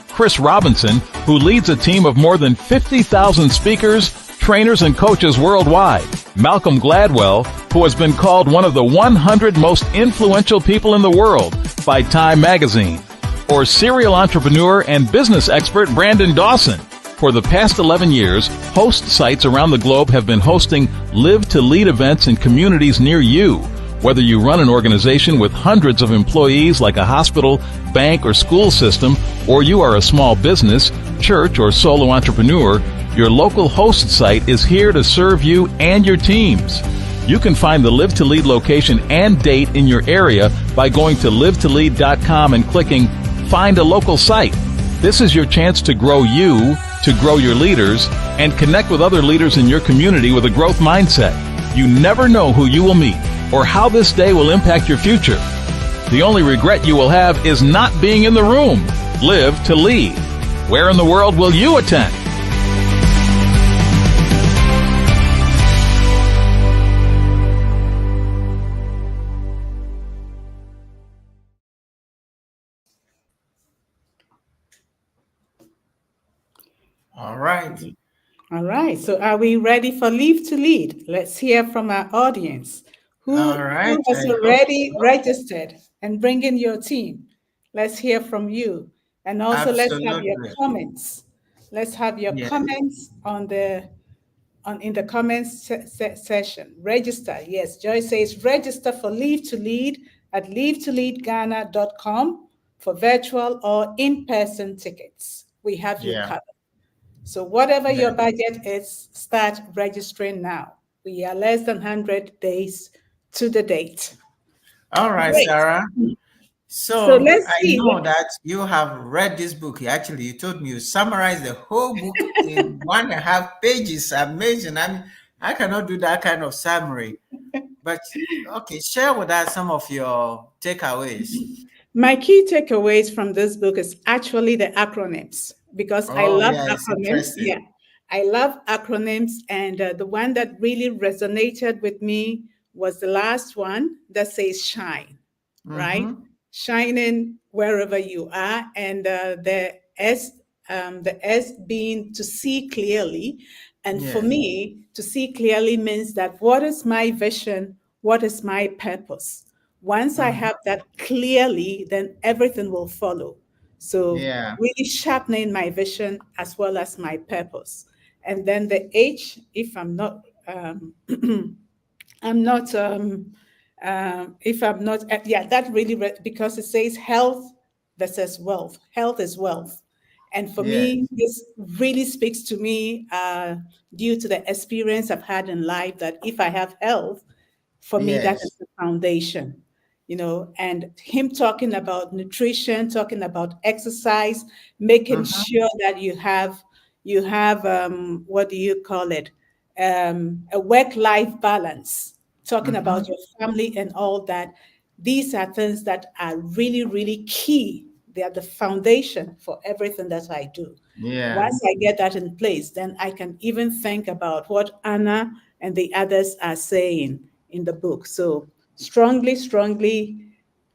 Chris Robinson, who leads a team of more than 50,000 speakers, trainers, and coaches worldwide, Malcolm Gladwell, who has been called one of the 100 most influential people in the world by Time magazine, or serial entrepreneur and business expert Brandon Dawson. For the past 11 years, host sites around the globe have been hosting Live to Lead events in communities near you. Whether you run an organization with hundreds of employees like a hospital, bank, or school system, or you are a small business, church, or solo entrepreneur, your local host site is here to serve you and your teams. You can find the Live to Lead location and date in your area by going to livetolead.com and clicking Find a Local Site. This is your chance to grow you, to grow your leaders, and connect with other leaders in your community with a growth mindset. You never know who you will meet or how this day will impact your future. The only regret you will have is not being in the room. Live to Lead. Where in the world will you attend? All right. All right. So are we ready for Leave to Lead? Let's hear from our audience. All Who right. has I hope already so. registered and bring in your team? Let's hear from you. And also let's have your Absolutely. comments. Let's have your Yeah. comments in the comments session. Register. Yes, Joy says register for Leave to Lead at leavetoleadghana.com for virtual or in-person tickets. We have you Yeah. covered. So whatever Yeah. your budget is, start registering now. We are less than 100 days to the date. All right, Great. Sarah. So So let's I see. know that you have read this book. Actually, you told me you summarized the whole book in 1.5 pages. Amazing. I mean, I cannot do that kind of summary. But okay, share with us some of your takeaways. My key takeaways from this book is actually the acronyms because I Oh, love yeah, it's acronyms. interesting. Yeah, I love acronyms. And the one that really resonated with me was the last one that says shine, right? Mm-hmm. Shining wherever you are. And the S being to see clearly. And for Yeah. me, to see clearly means that what is my vision? What is my purpose? Once I Mm-hmm. have that clearly, then everything will follow. So, Yeah. really sharpening my vision as well as my purpose. And then the H, if I'm not, I'm not, if I'm not, yeah, that really, because it says health versus wealth. Health is wealth. And for Yes. me, this really speaks to me due to the experience I've had in life that if I have health, for me, that is Yes. the foundation, and him talking about nutrition, talking about exercise, making Mm-hmm. sure that you have what do you call it? A work-life balance, talking Mm-hmm. about your family and all that. These are things that are really, really key. They are the foundation for everything that I do. Yeah. Once I get that in place, then I can even think about what Anna and the others are saying in the book. So strongly, strongly,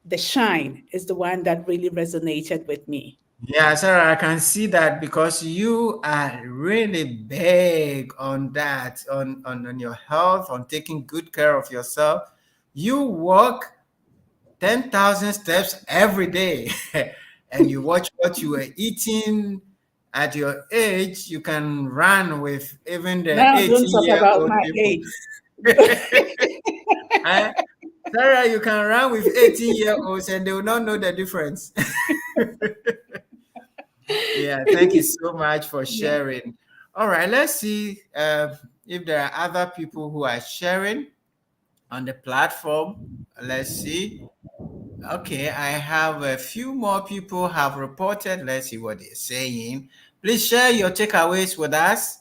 the shine is the one that really resonated with me. Yeah, Sarah, I can see that because you are really big on that, on your health, on taking good care of yourself. You walk 10,000 steps every day and you watch what you are eating at your age. You can run with even the Now, don't talk about 18-year-old my people. age. Eh, Sarah, you can run with 18-year-olds and they will not know the difference. Yeah, thank you so much for Yeah. sharing. All right, let's see if there are other people who are sharing on the platform. Let's see. Okay, I have a few more people have reported. Let's see what they're saying. Please share your takeaways with us.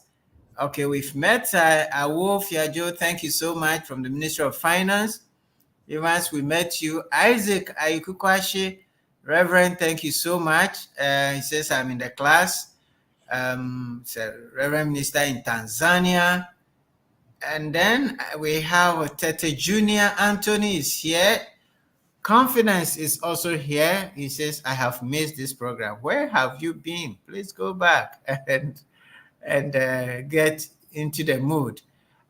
Okay, we've met Awo Fiajo. Thank you so much from the Ministry of Finance. Evans, we met you. Isaac Ayukukwashi, Reverend, thank you so much. He says, I'm in the class. So Reverend Minister in Tanzania. And then we have Tete Junior. Anthony is here. Confidence is also here. He says, I have missed this program. Where have you been? Please go back and get into the mood.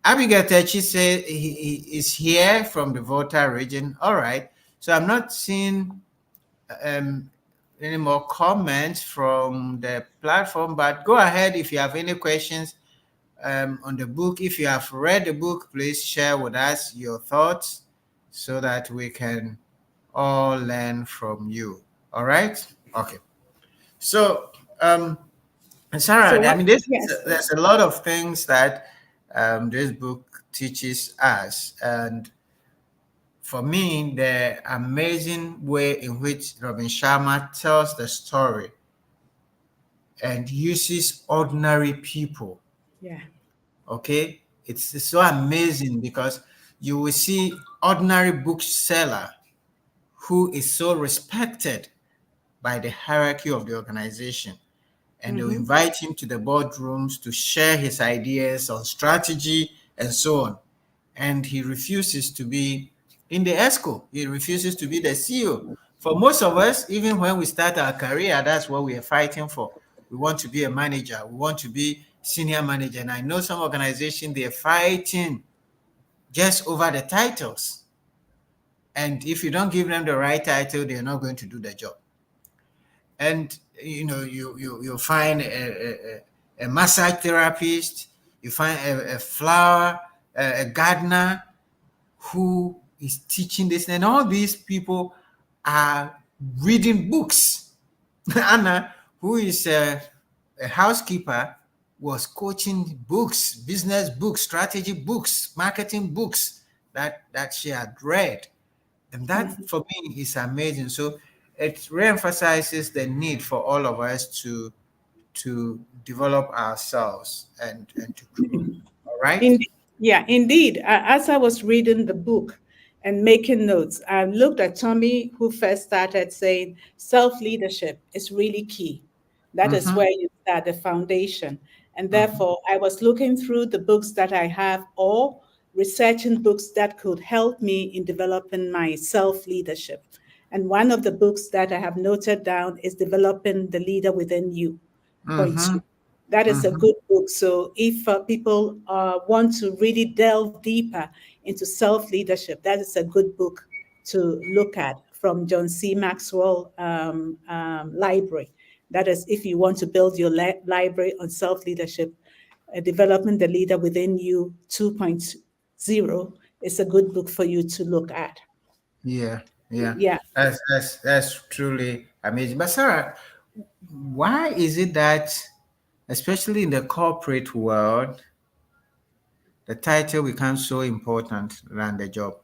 Abigail Techi said he is here from the Volta region. All right. So I'm not seeing any more comments from the platform, but go ahead if you have any questions on the book. If you have read the book, please share with us your thoughts so that we can all learn from you. All right? Okay. So, Sarah, So I what? mean, Yes. there's a lot of things that this book teaches us. And for me, the amazing way in which Robin Sharma tells the story and uses ordinary people, Yeah. okay? It's so amazing because you will see ordinary bookseller who is so respected by the hierarchy of the organization. And they'll Mm-hmm. invite him to the boardrooms to share his ideas on strategy and so on. And he refuses to be in the ESCO. He refuses to be the CEO. For most of us, even when we start our career, that's what we are fighting for. we want to be a manager, we want to be senior manager. And I know some organizations, they're fighting just over the titles. And if you don't give them the right title, they're not going to do the job. And you find a massage therapist, you find a flower, a gardener who is teaching this, and all these people are reading books. Anna, who is a housekeeper, was coaching books, business books, strategy books, marketing books that she had read. And that for me is amazing. So it reemphasizes the need for all of us to develop ourselves and to grow. All right. Indeed. As I was reading the book and making notes, I looked at Tommy, who first started saying self leadership is really key. That is Mm-hmm, where you start the foundation. And mm-hmm, therefore, I was looking through the books that I have or researching books that could help me in developing my self leadership. And one of the books that I have noted down is Developing the Leader Within You, point mm-hmm, two. That is a mm-hmm. good book. So if people want to really delve deeper into self leadership, that is a good book to look at from John C. Maxwell library. That is, if you want to build your library on self leadership, Developing the Leader Within You 2.0 is a good book for you to look at. Yeah, yeah. Yeah. That's truly amazing. But Sarah, why is it that, especially in the corporate world, the title becomes so important than the job?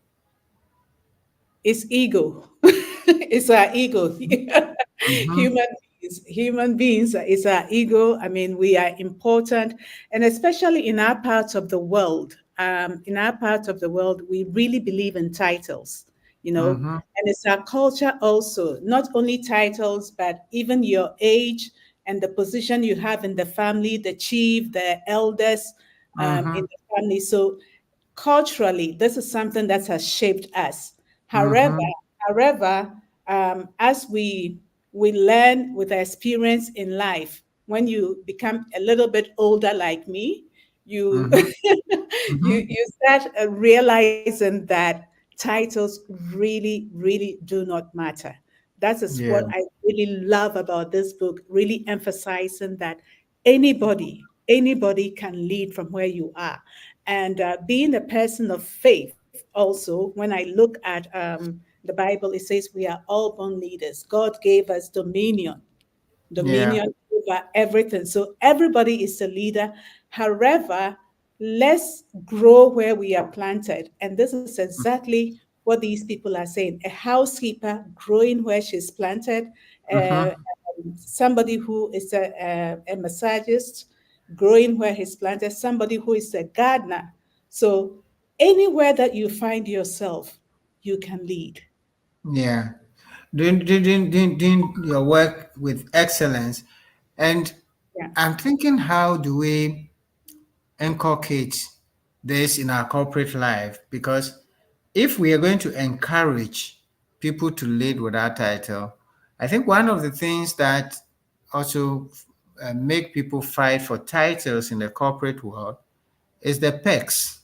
It's ego. It's our ego. Mm-hmm, Human beings is our ego. I mean, we are important, and especially in our part of the world. In our part of the world, we really believe in titles, mm-hmm, and it's our culture also. Not only titles, but even your age and the position you have in the family, the chief, the eldest in mm-hmm, the family. So culturally, this is something that has shaped us. However, mm-hmm, however, as we learn with our experience in life, when you become a little bit older, like me, you mm-hmm, mm-hmm. you start realizing that titles really, really do not matter. That is Yeah, what I really love about this book, really emphasizing that anybody can lead from where you are. And being a person of faith, also, when I look at the Bible, it says we are all born leaders. God gave us yeah, dominion over everything. So everybody is a leader. However, let's grow where we are planted. And this is exactly what these people are saying. A housekeeper growing where she's planted, uh, mm-hmm, somebody who is a massagist growing where he's planted, somebody who is a gardener. So anywhere that you find yourself, you can lead. yeah. Doing your work with excellence. And Yeah. I'm thinking, how do we inculcate this in our corporate life? Because if we are going to encourage people to lead with our title, I think one of the things that also make people fight for titles in the corporate world is the perks.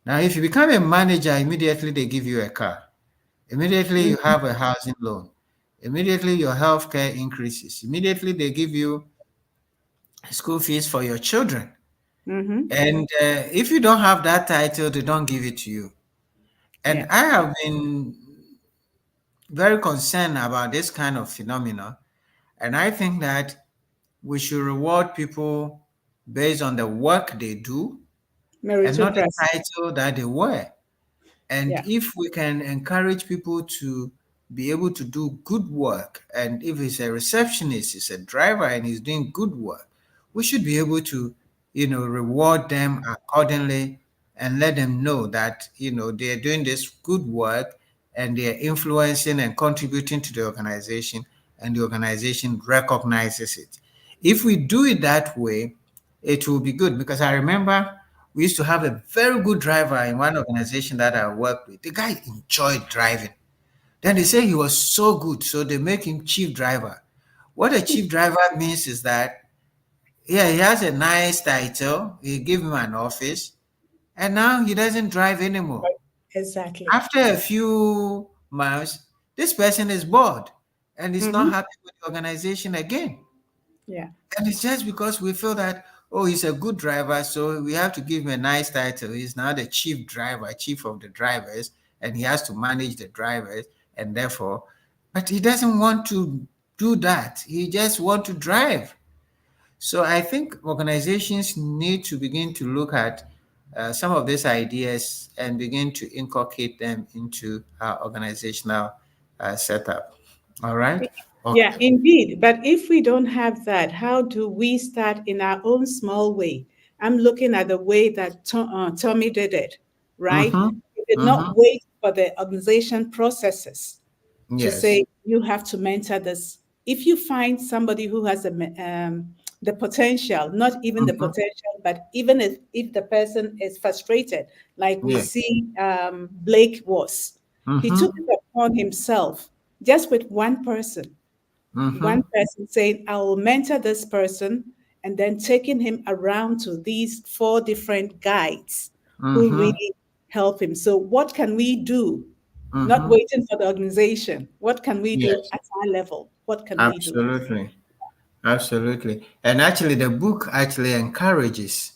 Now, if you become a manager, immediately they give you a car. Immediately you have a housing loan. Immediately your healthcare increases. Immediately they give you school fees for your children. Mm-hmm. And if you don't have that title, they don't give it to you. And Yeah. I have been very concerned about this kind of phenomena. And I think that we should reward people based on the work they do and not the Meritocracy. title that they wear. And Yeah. if we can encourage people to be able to do good work, and if it's a receptionist, it's a driver, and he's doing good work, we should be able to, reward them accordingly and let them know that, they're doing this good work and they're influencing and contributing to the organization, and the organization recognizes it. If we do it that way, it will be good, because I remember we used to have a very good driver in one organization that I worked with. The guy enjoyed driving. Then they say he was so good, so they make him chief driver. What a chief driver means is that, yeah, he has a nice title, he give him an office, and now he doesn't drive anymore. Exactly. After a few months, this person is bored and is not Hmm. happy with the organization again. Yeah. And it's just because we feel that, oh, he's a good driver, so we have to give him a nice title. He's now the chief driver, chief of the drivers, and he has to manage the drivers, and therefore, but he doesn't want to do that. He just want to drive. So I think organizations need to begin to look at some of these ideas and begin to inculcate them into our organizational setup. All right. Yeah, Okay. indeed. But if we don't have that, how do we start in our own small way? I'm looking at the way that Tommy did it, right? Mm-hmm. He did not Mm-hmm. wait for the organization processes to Yes. say you have to mentor this. If you find somebody who has the potential, not even the Mm-hmm. potential, but even if the person is frustrated, like we Yeah. see Blake was, he took Mm-hmm. it upon himself just with one Mm-hmm. person saying, I will mentor this person, and then taking him around to these four different guides who Mm-hmm. really help him. So, what can we do? Not Mm-hmm. waiting for the organization. What can we do Yes. at our level? What can we do? Absolutely. Absolutely. And actually, the book actually encourages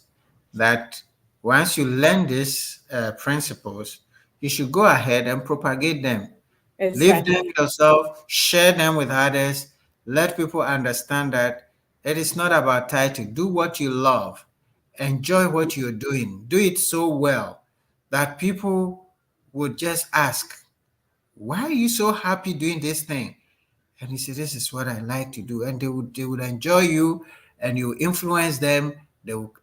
that once you learn these principles, you should go ahead and propagate them. Live them Exactly. yourself, share them with others, let people understand that it is not about title. Do what you love, enjoy what you're doing, do it so well that people would just ask, why are you so happy doing this thing? And he said, this is what I like to do. And they would enjoy you and you influence them.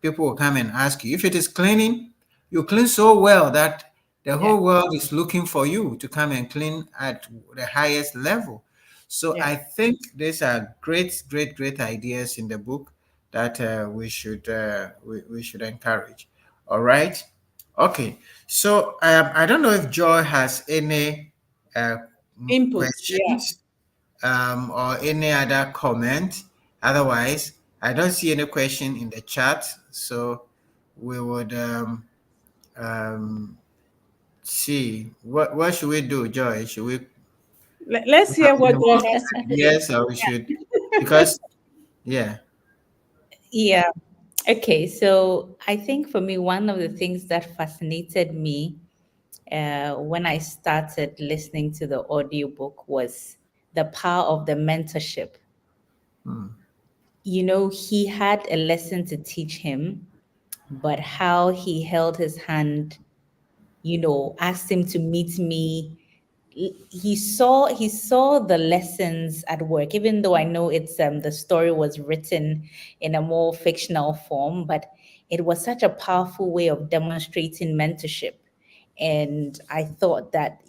People will come and ask you. If it is cleaning, you clean so well that the Yeah. whole world is looking for you to come and clean at the highest level. So Yeah. I think these are great, great, great ideas in the book that we should encourage. All right. Okay. So I don't know if Joy has any uh, Inputs. Yeah. questions or any other comment. Otherwise, I don't see any question in the chat. So we would um, see what should we do, Joy? Should we Let's have hear what any God more has to ideas or we should because yeah. Yeah. Okay. So I think for me, one of the things that fascinated me when I started listening to the audiobook was the power of the mentorship. Hmm. He had a lesson to teach him, but how he held his hand, asked him to meet me. He saw the lessons at work, even though I know it's the story was written in a more fictional form, but it was such a powerful way of demonstrating mentorship. And I thought that,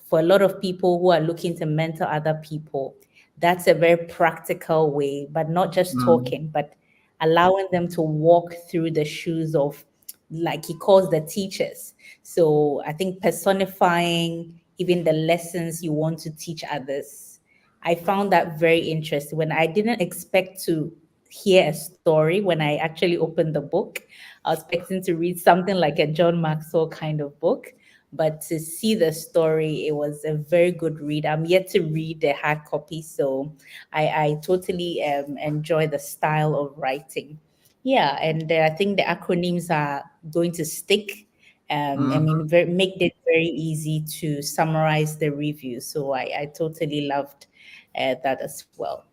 for a lot of people who are looking to mentor other people, that's a very practical way, but not just Hmm. talking, but allowing them to walk through the shoes of, like he calls the teachers. So I think personifying even the lessons you want to teach others. I found that very interesting when I didn't expect to hear a story when I actually opened the book. I was expecting to read something like a John Maxwell kind of book, but to see the story, it was a very good read. I'm yet to read the hard copy, so I totally enjoy the style of writing. Yeah, and I think the acronyms are going to stick. I Hmm. mean, make it very easy to summarize the review. So I totally loved that as well.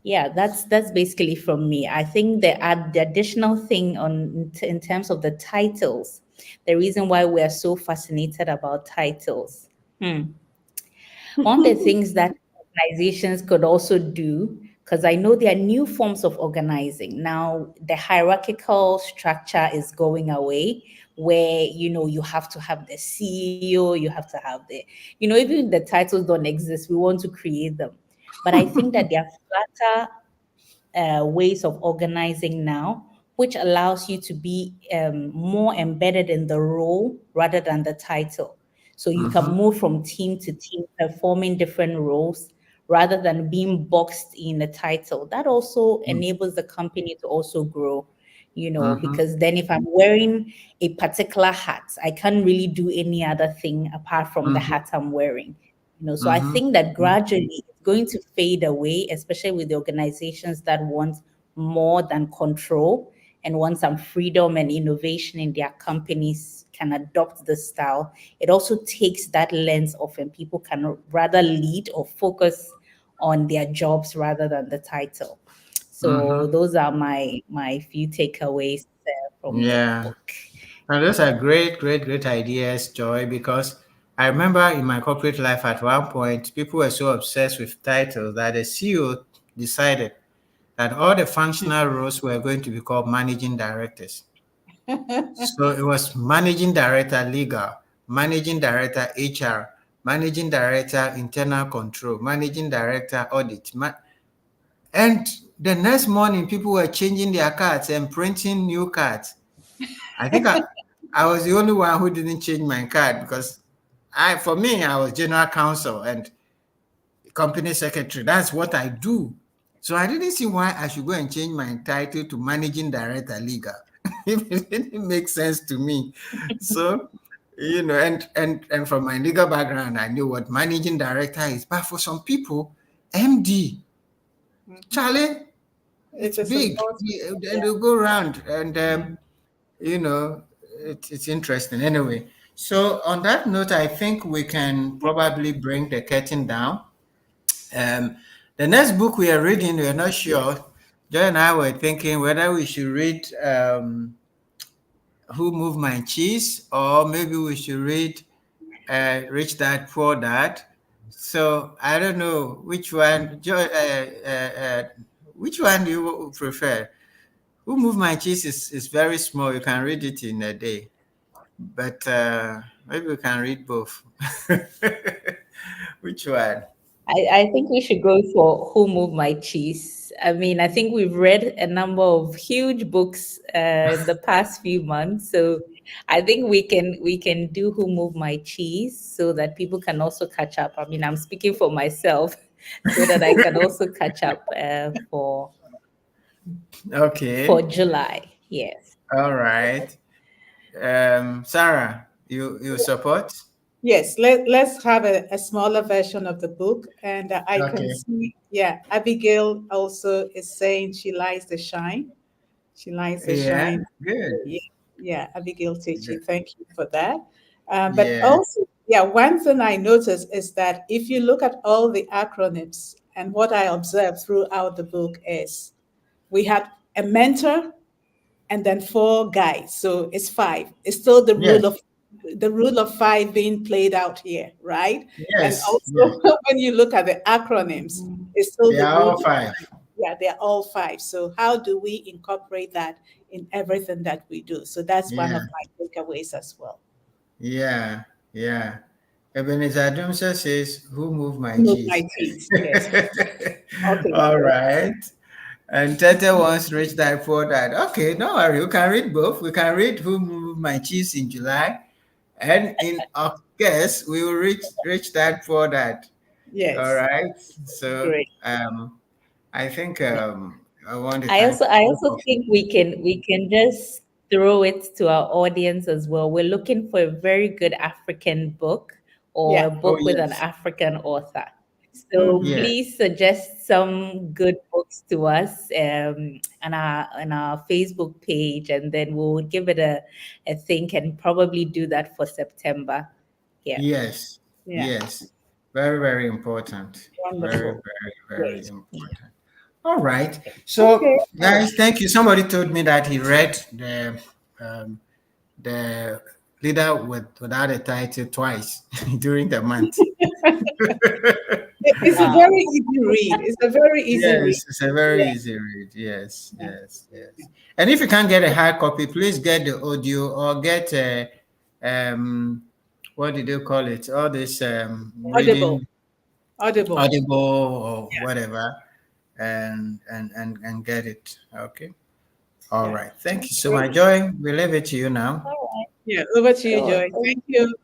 Yeah, that's basically from me. I think the additional thing in terms of the titles, the reason why we are so fascinated about titles. One of the things that organizations could also do, because I know there are new forms of organizing. Now, the hierarchical structure is going away, where, you have to have the CEO, you have to have even the titles don't exist, we want to create them. But I think that there are flatter ways of organizing now, which allows you to be more embedded in the role rather than the title. So you can Hmm. move from team to team, performing different roles rather than being boxed in a title. That also enables the company to also grow, because then if I'm wearing a particular hat, I can't really do any other thing apart from the hat I'm wearing. So I think that gradually it's going to fade away, especially with the organizations that want more than control and want some freedom and innovation in their companies can adopt the style. It also takes that lens off, and people can rather lead or focus on their jobs rather than the title. So those are my few takeaways from the book. And those are great ideas, Joy, because I remember in my corporate life at one point, people were so obsessed with titles that the CEO decided that all the functional roles were going to be called managing directors. So it was managing director legal, managing director HR, managing director internal control, managing director audit. And the next morning, people were changing their cards and printing new cards. I think I was the only one who didn't change my card because for me, I was general counsel and company secretary. That's what I do. So I didn't see why I should go and change my title to managing director legal. It didn't make sense to me. So, and from my legal background, I knew what managing director is. But for some people, MD, Charlie, it's big. And they'll go around and, it's interesting. Anyway, so on that note, I think we can probably bring the curtain down. The next book we are reading, we're not sure. Joy and I were thinking whether we should read Who Moved My Cheese, or maybe we should read Rich Dad Poor Dad. So I don't know which one. Joy, which one do you prefer? Who Moved My Cheese is very small. You can read it in a day, but maybe we can read both. Which one? I think we should go for Who Moved My Cheese. I mean, I think we've read a number of huge books in the past few months, so I think we can do Who Moved My Cheese so that people can also catch up. I mean, I'm speaking for myself, so that I can also catch up for Okay. July. Yes. All right. Sarah, you support? Yes, let's have a smaller version of the book. And I can Okay. see, Abigail also is saying she likes the shine. She likes the Yeah. shine. Good. Yeah, Abigail Tichi, thank you for that. But Yeah. also, one thing I noticed is that if you look at all the acronyms, and what I observed throughout the book is we had a mentor and then 4 guys, so it's 5. It's still Yes. the rule of 5 being played out here, right? And Yes. Yes. also when you look at the acronyms, it's still They the are rule all of 5. 5. Yeah, they're all 5. So how do we incorporate that in everything that we do? So that's one of Yeah. my takeaways as well. Yeah. Yeah. Ebenezer Adumsa says, "Who moved my Move my cheese?" teeth. Yes. Okay. All right. And Tete wants Rich Dad Poor Dad. Okay, no worry. You can read both. We can read Who Moved My Cheese in July. And in August, we will reach Rich Dad Poor Dad. All Yes. right. So Great. I think I want to I thank also I both also of think we can just throw it to our audience as well. We're looking for a very good African book or Yeah. a Oh book with an yes. African author. So Mm-hmm. Yes. please suggest some good books to us on our Facebook page, and then we'll give it a think and probably do that for September. Yeah. Yes. Yeah. Yes. Very, very important. Very, Wonderful. very Great. important. All right. Okay. So, All right. guys, thank you. Somebody told me that he read um, the leader without a title twice during the month. It's a Wow. very easy read. It's a very easy read. Yes, it's a very Yeah. easy read. Yes, Yeah. yes, yes. And if you can't get a hard copy, please get the audio or get a what did they call it? All this Audible. reading Audible. Audible or whatever, and get it. Okay. All Yeah. right. Thank you so Great. much, Joy. We leave it to you now. All right. Yeah. Over to you, Sure. Joy. Thank you.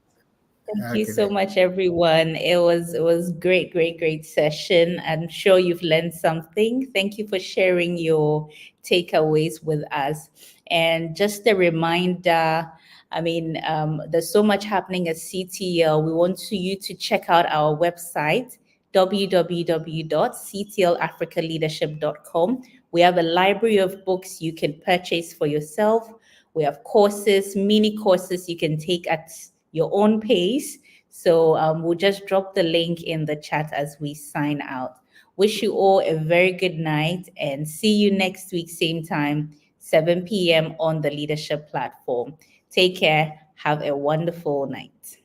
Thank you Okay so then. much, everyone. It was great session. I'm sure you've learned something. Thank you for sharing your takeaways with us. And just a reminder, there's so much happening at CTL. We want you to check out our website, www.ctlafricaleadership.com. We have a library of books you can purchase for yourself. We have courses, mini courses you can take at your own pace. So we'll just drop the link in the chat as we sign out. Wish you all a very good night and see you next week, same time, 7 p.m. on the Leadership platform. Take care. Have a wonderful night.